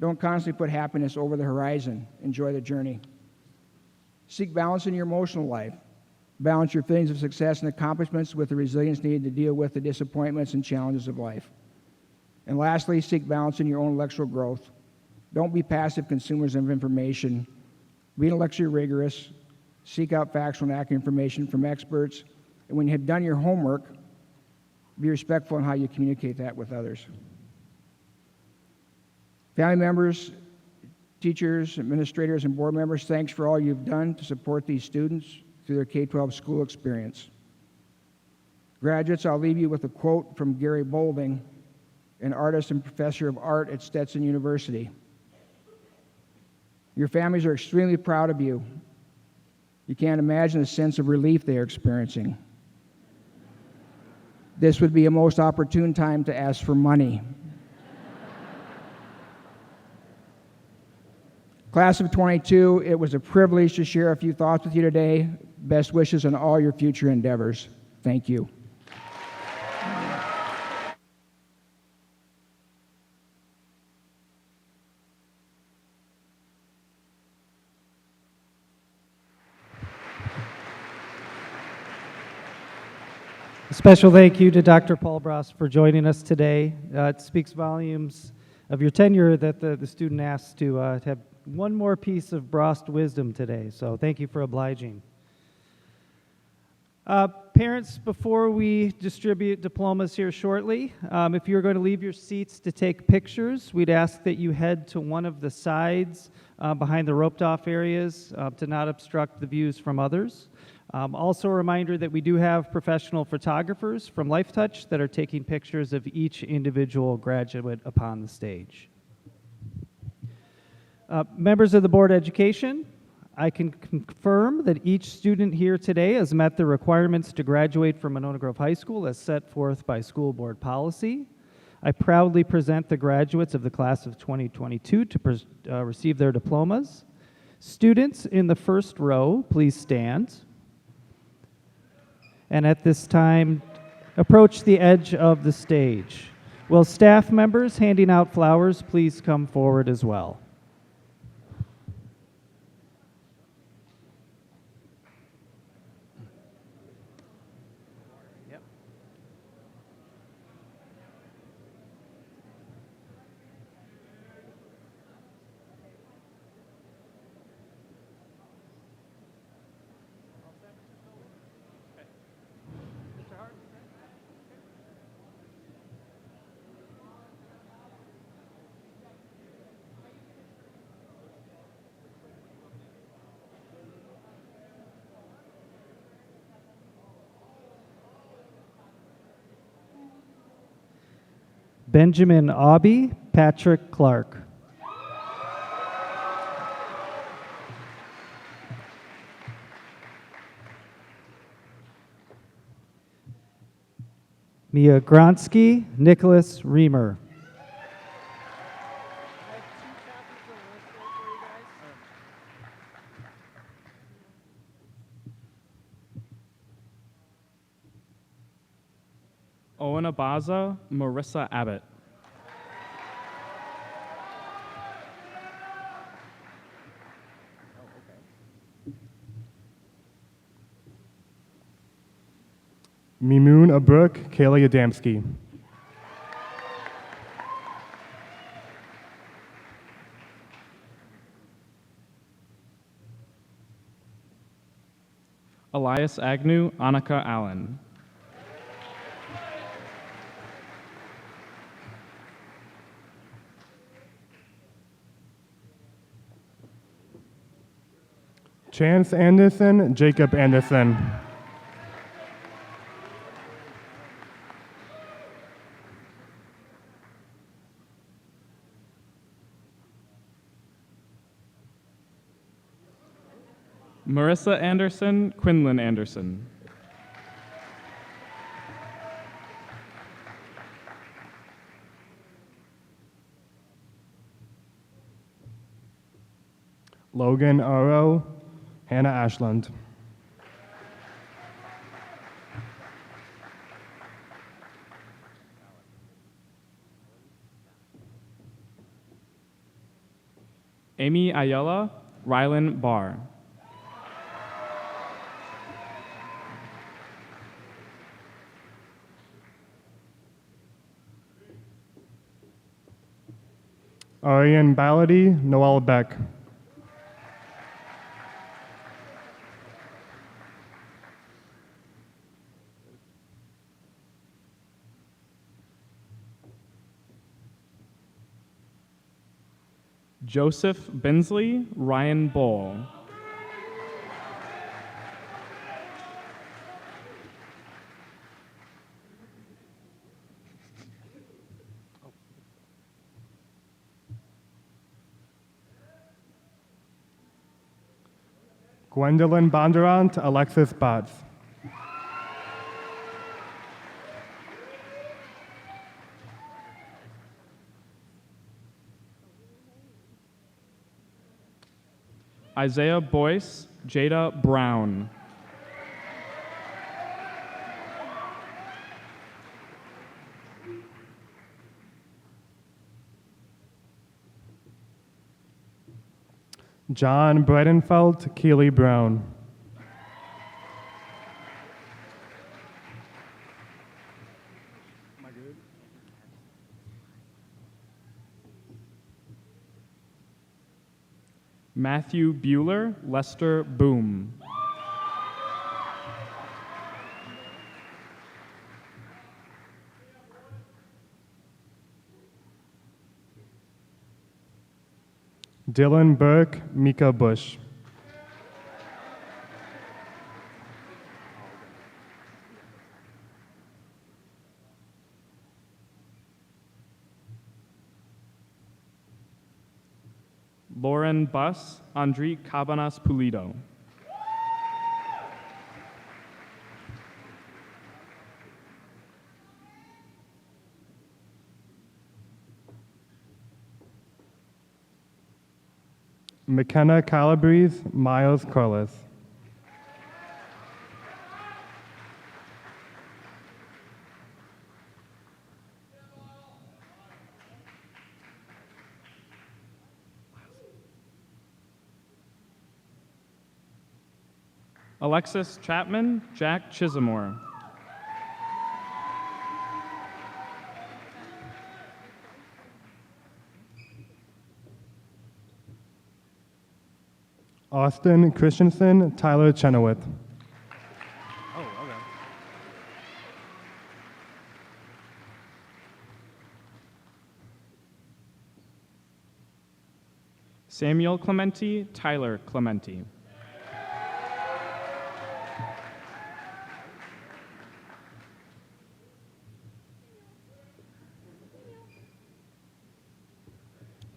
I: Don't constantly put happiness over the horizon. Enjoy the journey. Seek balance in your emotional life. Balance your feelings of success and accomplishments with the resilience needed to deal with the disappointments and challenges of life. And lastly, seek balance in your own intellectual growth. Don't be passive consumers of information. Be intellectually rigorous. Seek out factual and accurate information from experts. And when you have done your homework, be respectful in how you communicate that with others. Family members, teachers, administrators, and board members, thanks for all you've done to support these students through their K-12 school experience. Graduates, I'll leave you with a quote from Gary Boulding, an artist and professor of art at Stetson University. Your families are extremely proud of you. You can't imagine the sense of relief they are experiencing. This would be a most opportune time to ask for money. Class of 22, it was a privilege to share a few thoughts with you today. Best wishes on all your future endeavors. Thank you.
A: A special thank you to Dr. Paul Bross for joining us today. It speaks volumes of your tenure that the student asked to have one more piece of Brost wisdom today, so thank you for obliging. Parents, before we distribute diplomas here shortly, if you're going to leave your seats to take pictures, we'd ask that you head to one of the sides behind the roped-off areas to not obstruct the views from others. Also a reminder that we do have professional photographers from LifeTouch that are taking pictures of each individual graduate upon the stage. Members of the Board of Education, I can confirm that each student here today has met the requirements to graduate from Monona Grove High School as set forth by school board policy. I proudly present the graduates of the class of 2022 to receive their diplomas. Students in the first row, please stand. And at this time, approach the edge of the stage. Will staff members handing out flowers please come forward as well? Benjamin Aubie, Patrick Clark. Mia Gronsky, Nicholas Reamer.
C: Owen Abaza, Marissa Abbott.
E: Mimoon Abrook, Kaylee Adamski.
C: Elias Agnew, Annika Allen.
E: Chance Anderson, Jacob Anderson.
C: Marissa Anderson, Quinlan Anderson.
E: Logan Oro, Hannah Ashland.
C: Amy Ayala, Rylan Barr.
E: Ariane Ballady, Noel Beck.
C: Joseph Bensley, Ryan Bowl.
E: Gwendolyn Bondurant, Alexis Batts.
C: Isaiah Boyce, Jada Brown.
E: John Bredenfeld, Keely Brown.
C: Matthew Bueller, Lester Boom.
E: Dylan Burke, Mika Bush.
C: Lauren Buss, Andre Cabanas Pulido.
E: McKenna Calabrese, Miles Corliss.
C: Alexis Chapman, Jack Chisamore.
E: Austin Christensen, Tyler Chenoweth.
C: Samuel Clementi, Tyler Clementi.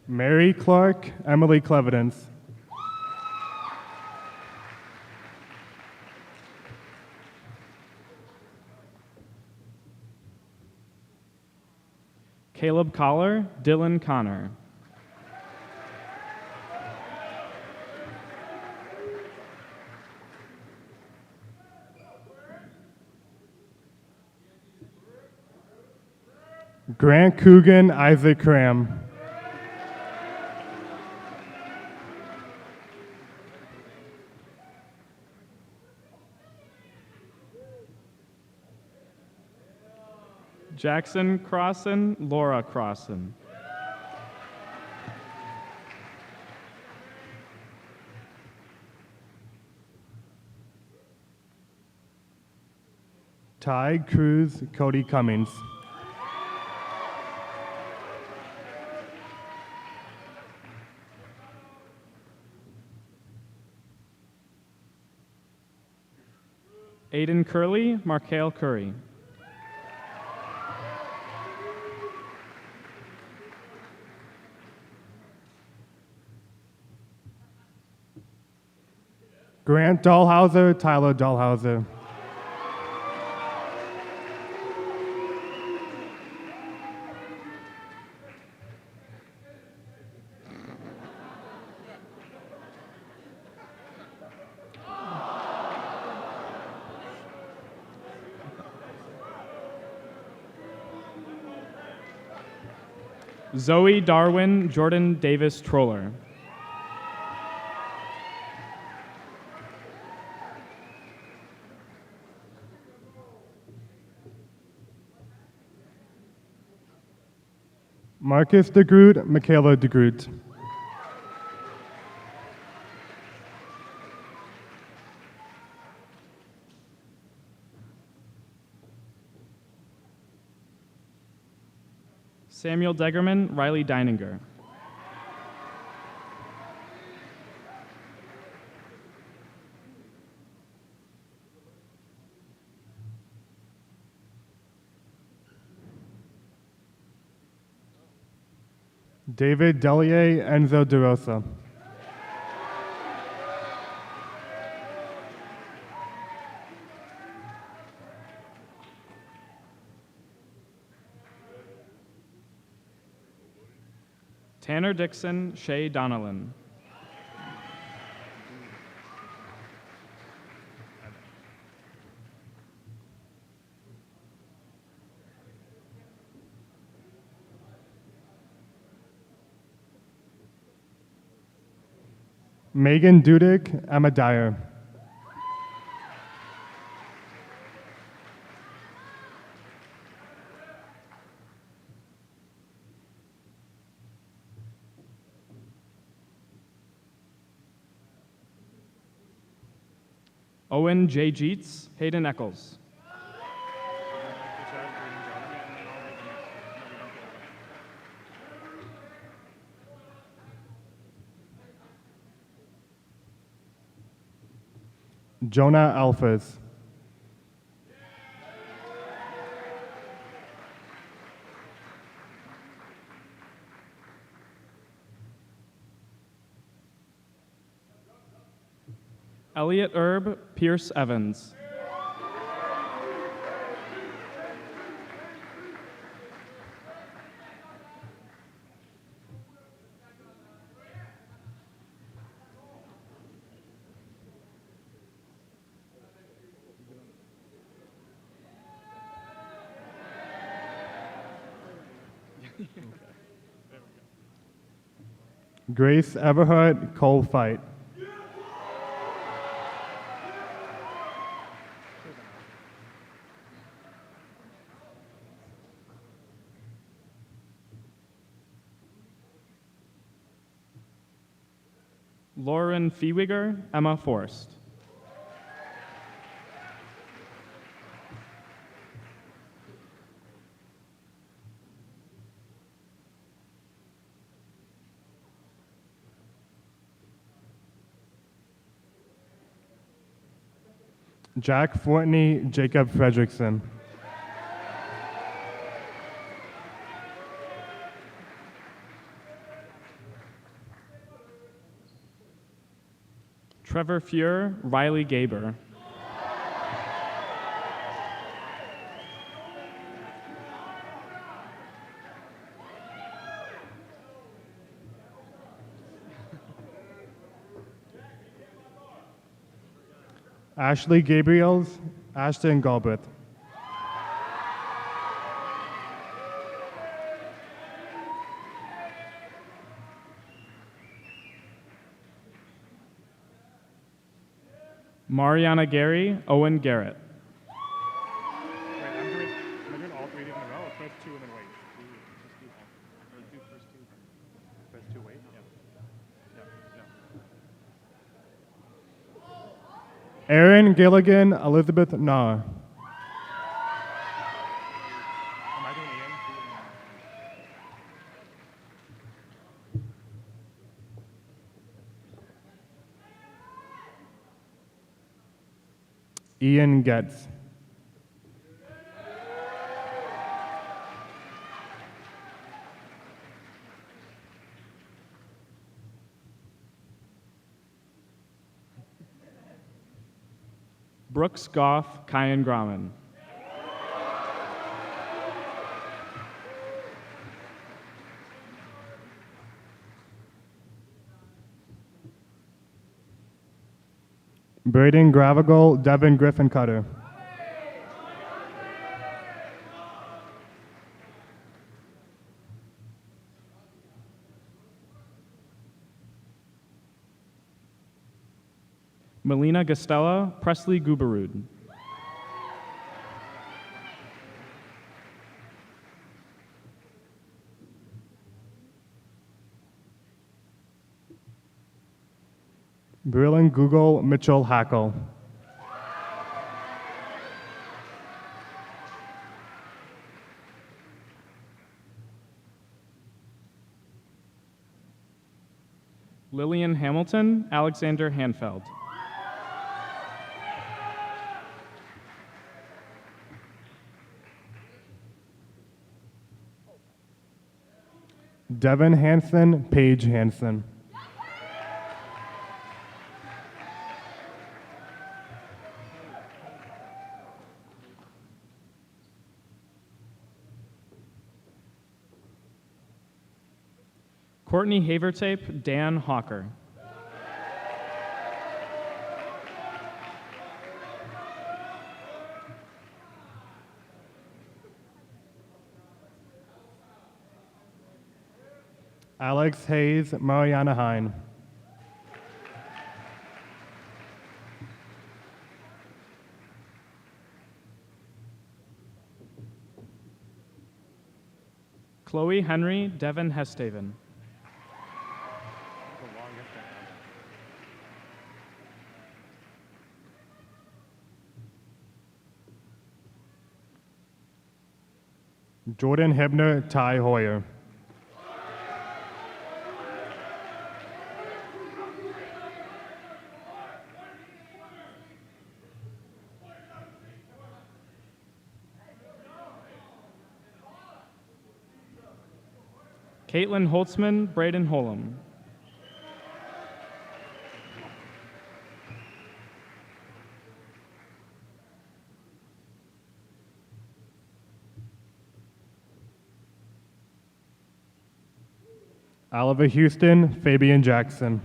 E: Mary Clark, Emily Clevidence.
C: Caleb Collar, Dylan Connor.
E: Grant Coogan, Isaac Cram.
C: Jackson Crossan, Laura Crossan.
E: Ty Cruz, Cody Cummings.
C: Aiden Curley, Markale Curry.
E: Grant Dahlhauser, Tyler Dahlhauser.
C: Zoe Darwin, Jordan Davis Troller.
E: Marcus DeGroot, Michaela DeGroot.
C: Samuel Degerman, Riley Deininger.
E: David Delier, Enzo DeRosa.
C: Tanner Dixon, Shay Donnellan.
E: Megan Dudick, Emma Dyer.
C: Owen J. Jeets, Hayden Eccles.
E: Jonah Alphas.
C: Elliot Erb, Pierce Evans.
E: Grace Everhart, Cole Fight.
C: Lauren Feewiger, Emma Forrest.
E: Jack Fortney Jacob Fredrickson.
C: Trevor Fuhr, Riley Gaber.
E: Ashley Gabriels, Ashton Galbraith.
C: Mariana Gary, Owen Garrett.
E: Wait, am I doing all three of these in a row, or first two and then wait? Just do first two. First two, wait? Yeah. Aaron Gilligan, Elizabeth Nahr. Am I doing Ian? Ian Getz.
C: Brooks Goff, Kyan Grauman.
E: Braden Gravigal, Devin Griffin Cutter.
C: Melina Gastella, Presley Guberud.
E: Brillen Google Mitchell Hackle.
C: Lillian Hamilton, Alexander Hanfeld.
E: Devin Hansen, Paige Hansen.
C: Courtney Havertape, Dan Hawker.
E: Alex Hayes, Mariana Hine.
C: Chloe Henry, Devin Hestaven.
E: Jordan Hebner, Ty Hoyer.
C: Caitlin Holtzman, Braden Holum.
E: Oliver Houston, Fabian Jackson.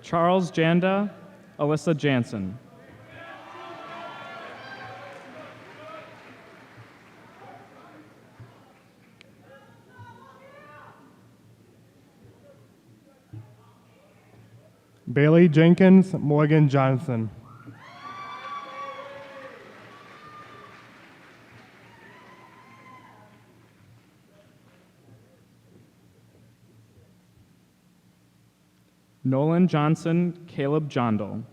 C: Charles Janda, Alyssa Jansen.
E: Bailey Jenkins, Morgan Johnson.
C: Nolan Johnson, Caleb Jondal.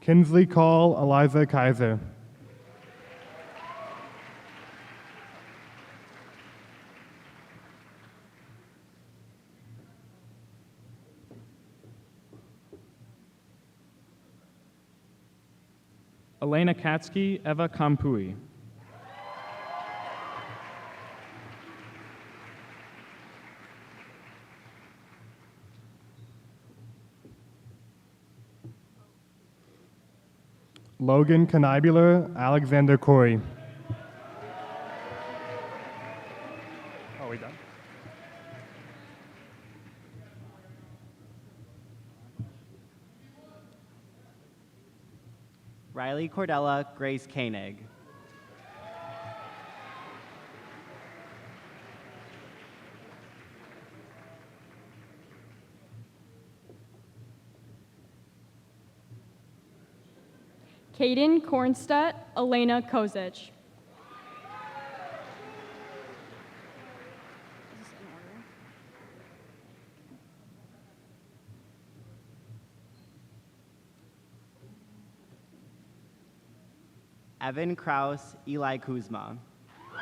E: Kinsley Call, Eliza Kaiser.
C: Elena Katsky, Eva Kampui.
E: Logan Knibular, Alexander Corey. Oh, we done?
D: Riley Cordella, Grace Koenig.
B: Kaden Kornstedt, Elena Kozic.
D: Evan Kraus, Eli Kuzma.
B: I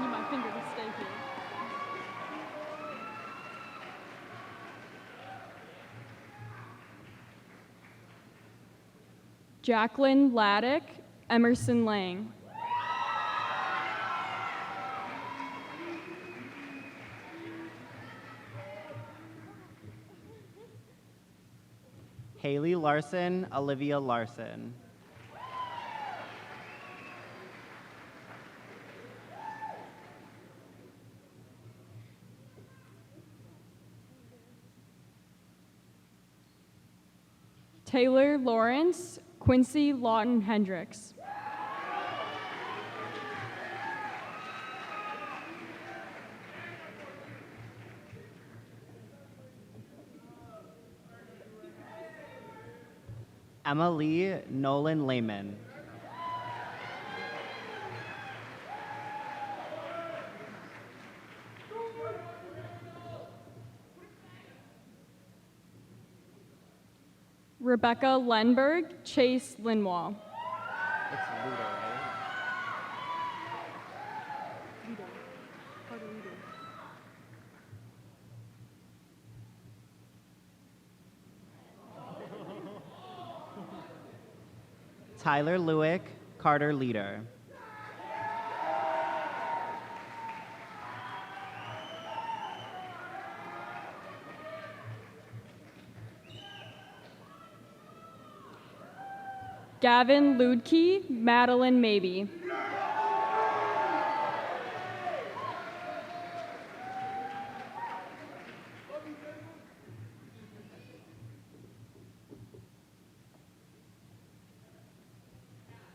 B: need my finger to stay here. Jacqueline Laddick, Emerson Lang.
D: Haley Larson, Olivia Larson.
B: Taylor Lawrence, Quincy Lawton Hendricks.
D: Emma Lee, Nolan Lehman.
B: Rebecca Lenberg, Chase Linwall.
D: It's Ludo, right? Tyler Lewick, Carter Leader.
B: Gavin Ludke, Madeline Maybe.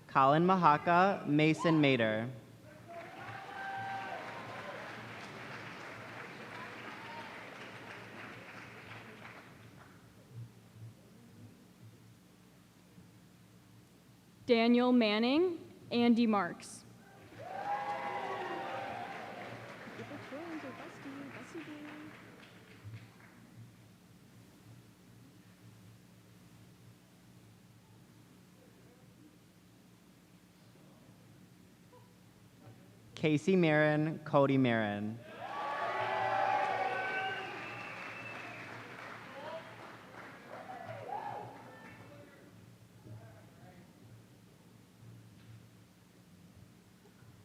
D: Colin Mahaka, Mason Mater.
B: Daniel Manning, Andy Marks.
D: Casey Marin, Cody Marin.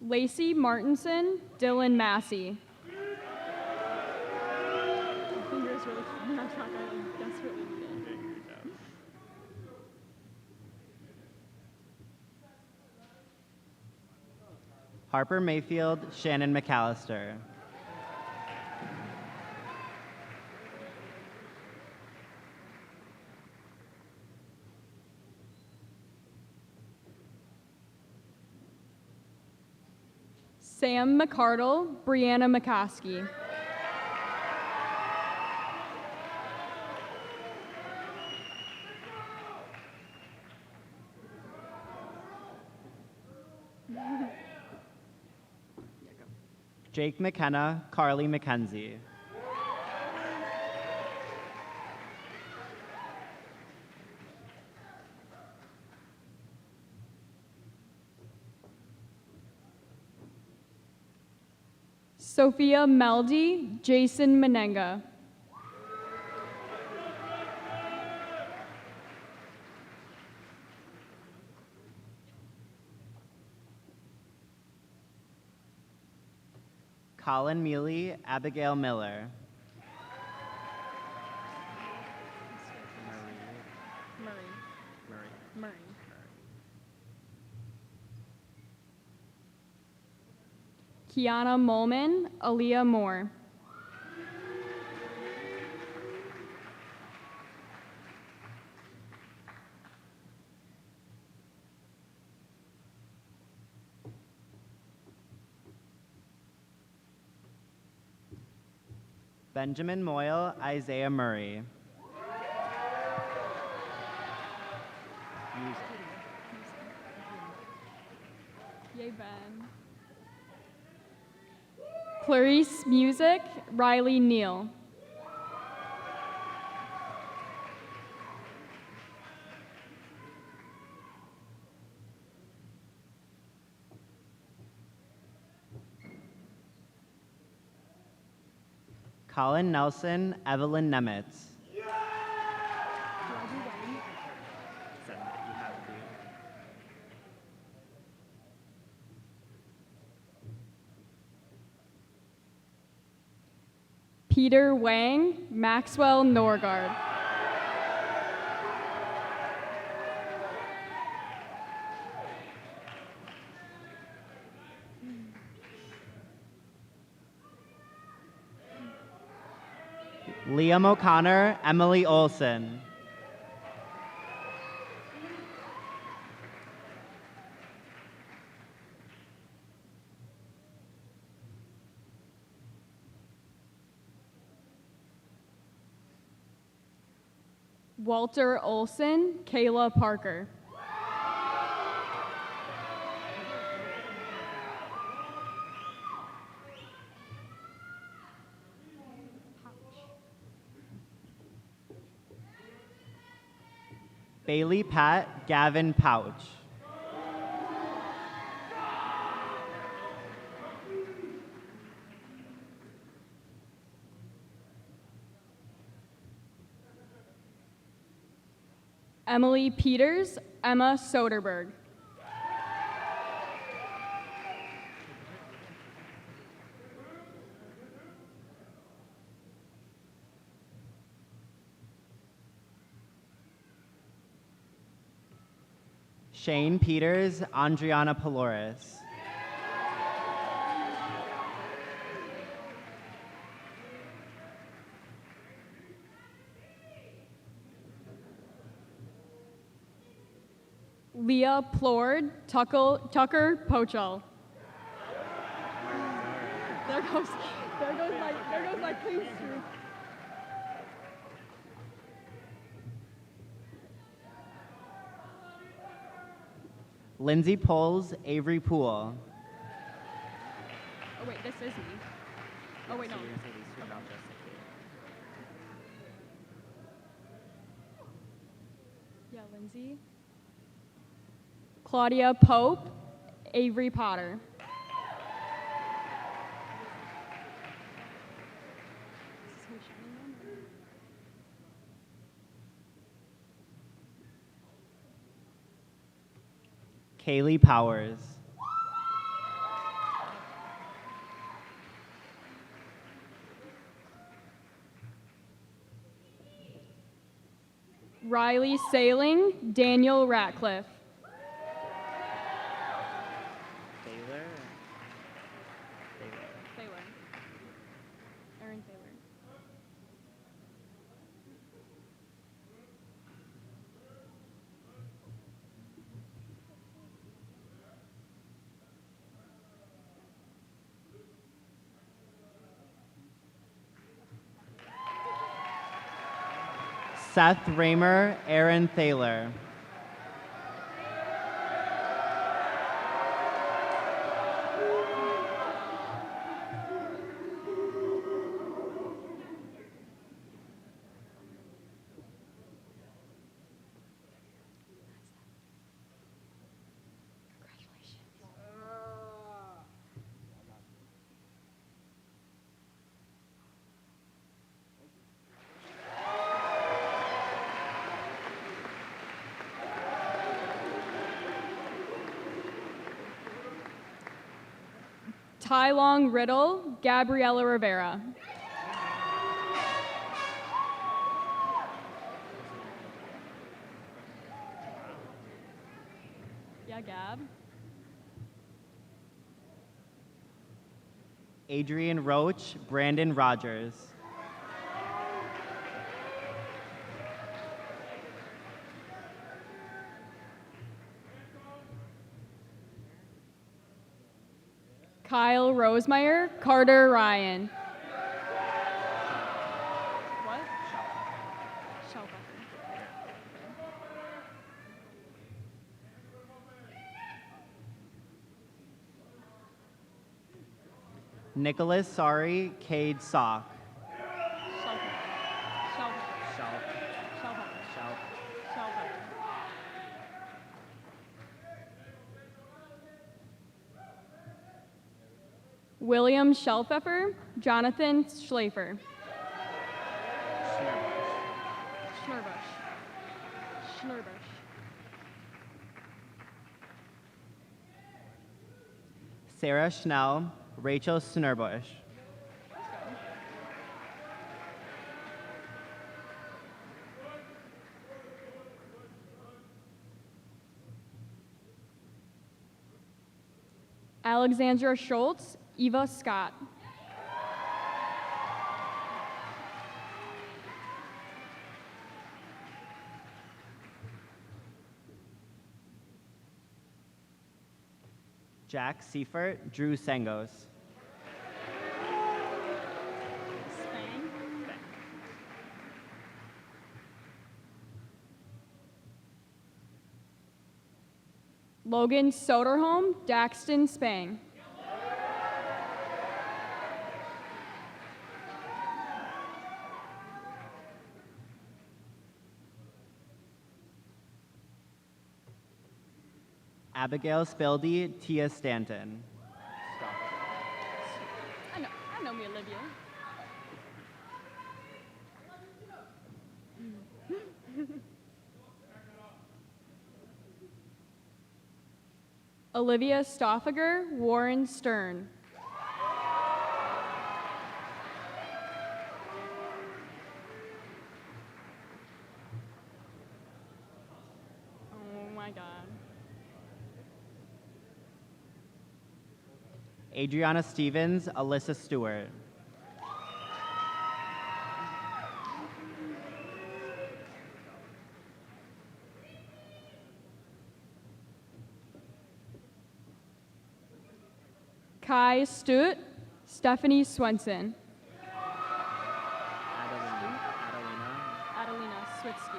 B: Lacey Martinson, Dylan Massey.
D: Harper Mayfield, Shannon McAllister.
B: Sam McCardle, Brianna McCoskey.
D: Jake McKenna, Carly McKenzie.
B: Sophia Meldy, Jason Menenga.
D: Colin Mealy, Abigail Miller.
B: Murray. Kiana Molman, Aaliyah Moore.
D: Benjamin Moyle, Isaiah Murray.
B: Yay, Ben. Clarice Music, Riley Neal.
D: Colin Nelson, Evelyn Nemitz.
B: Peter Wang, Maxwell Norgard.
D: Liam O'Connor, Emily Olson.
B: Walter Olson, Kayla Parker.
D: Bailey Pat, Gavin Pouch.
B: Emily Peters, Emma Soderberg.
D: Shane Peters, Andriana Paloris.
B: Leah Plord, Tucker Pochel. There goes my clean streak.
D: Lindsay Poles, Avery Poole.
B: Oh wait, this is me. Oh wait, no. Yeah, Lindsay. Claudia Pope, Avery Potter.
D: Kaylee Powers.
B: Riley Sailing, Daniel Ratcliffe. Thaler. Aaron Thaler.
D: Seth Raymer, Aaron Thaler.
B: Tai Long Riddle, Gabriella Rivera. Yeah, Gab.
D: Adrian Roach, Brandon Rogers.
B: Kyle Rosemeyer, Carter Ryan. What? Schaufelfer.
D: Nicholas Sari, Cade Sock.
B: William Schelpfeffer, Jonathan Schlafer. Schnurbush.
D: Sarah Schnell, Rachel Snurbush.
B: Alexandra Schultz, Eva Scott.
D: Jack Seifert, Drew Sangos.
B: Logan Soderholm, Daxton Spang.
D: Abigail Spildy, Tia Stanton.
B: I know me, Olivia. Olivia Stoffager, Warren Stern. Oh my God.
D: Adriana Stevens, Alyssa Stewart.
B: Kai Stute, Stephanie Swenson. Adelina Switsky.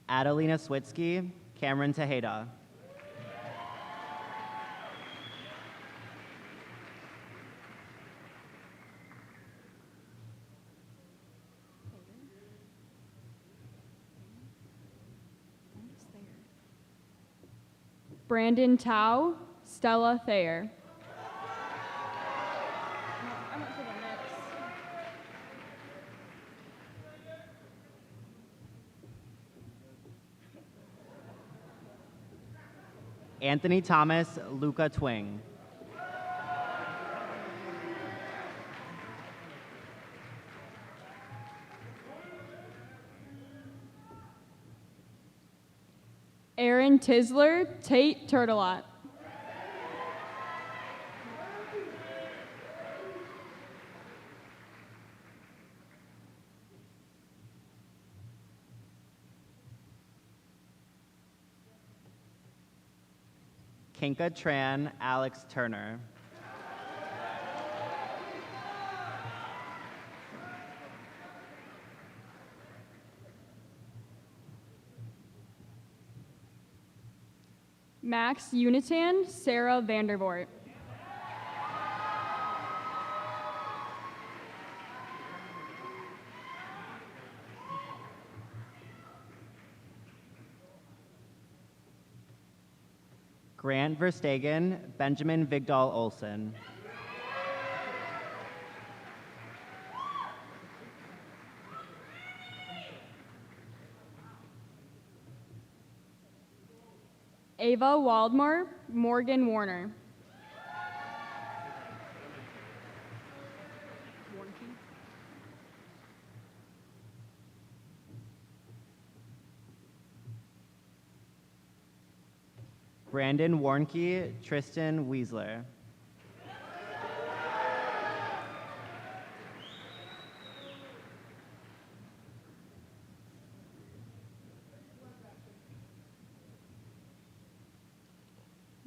D: Adelina Switsky, Cameron Tejeda.
B: Brandon Tao, Stella Thayer. I went for the mix.
D: Anthony Thomas, Luca Twing.
B: Aaron Tisler, Tate Turtelot.
D: Kinka Tran Alex Turner.
B: Max Unitan Sarah Vandervoort.
D: Grant Verstegen Benjamin Vigdal Olson.
B: Ava Waldmore Morgan Warner.
D: Brandon Warnke Tristan Weisler.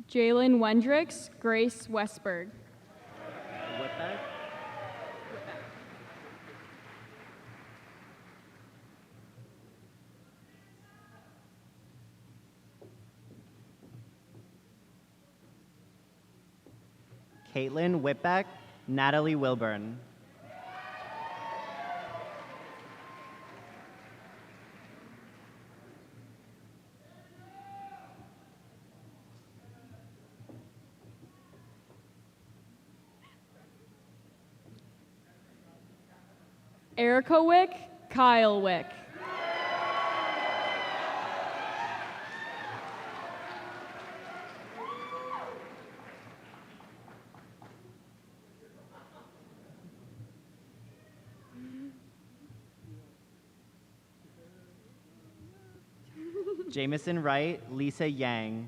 B: Jalen Wendricks Grace Westberg.
D: Whitbeck. Caitlin Whitbeck, Natalie Wilburn.
B: Erica Wick Kyle Wick.
D: Jameson Wright, Lisa Yang.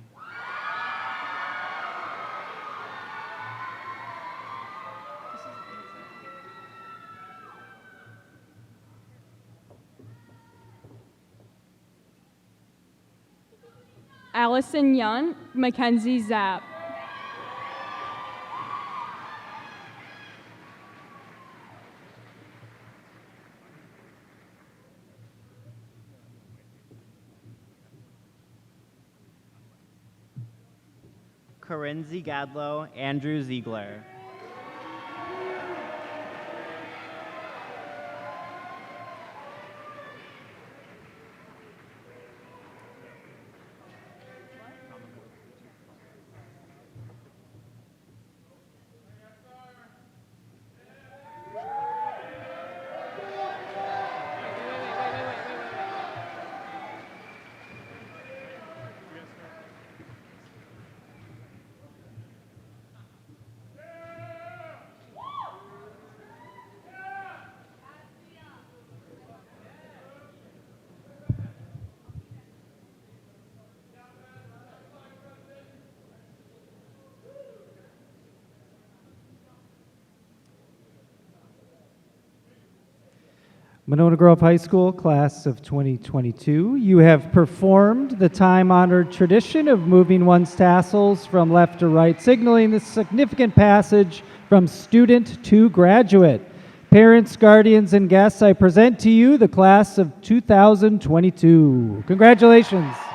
B: Allison Young Mackenzie Zapp.
D: Corinne Zigadlo, Andrew Ziegler.
A: Monona Grove High School, class of 2022, you have performed the time-honored tradition of moving one's tassels from left to right, signaling the significant passage from student to graduate. Parents, guardians, and guests, I present to you the class of 2022. Congratulations.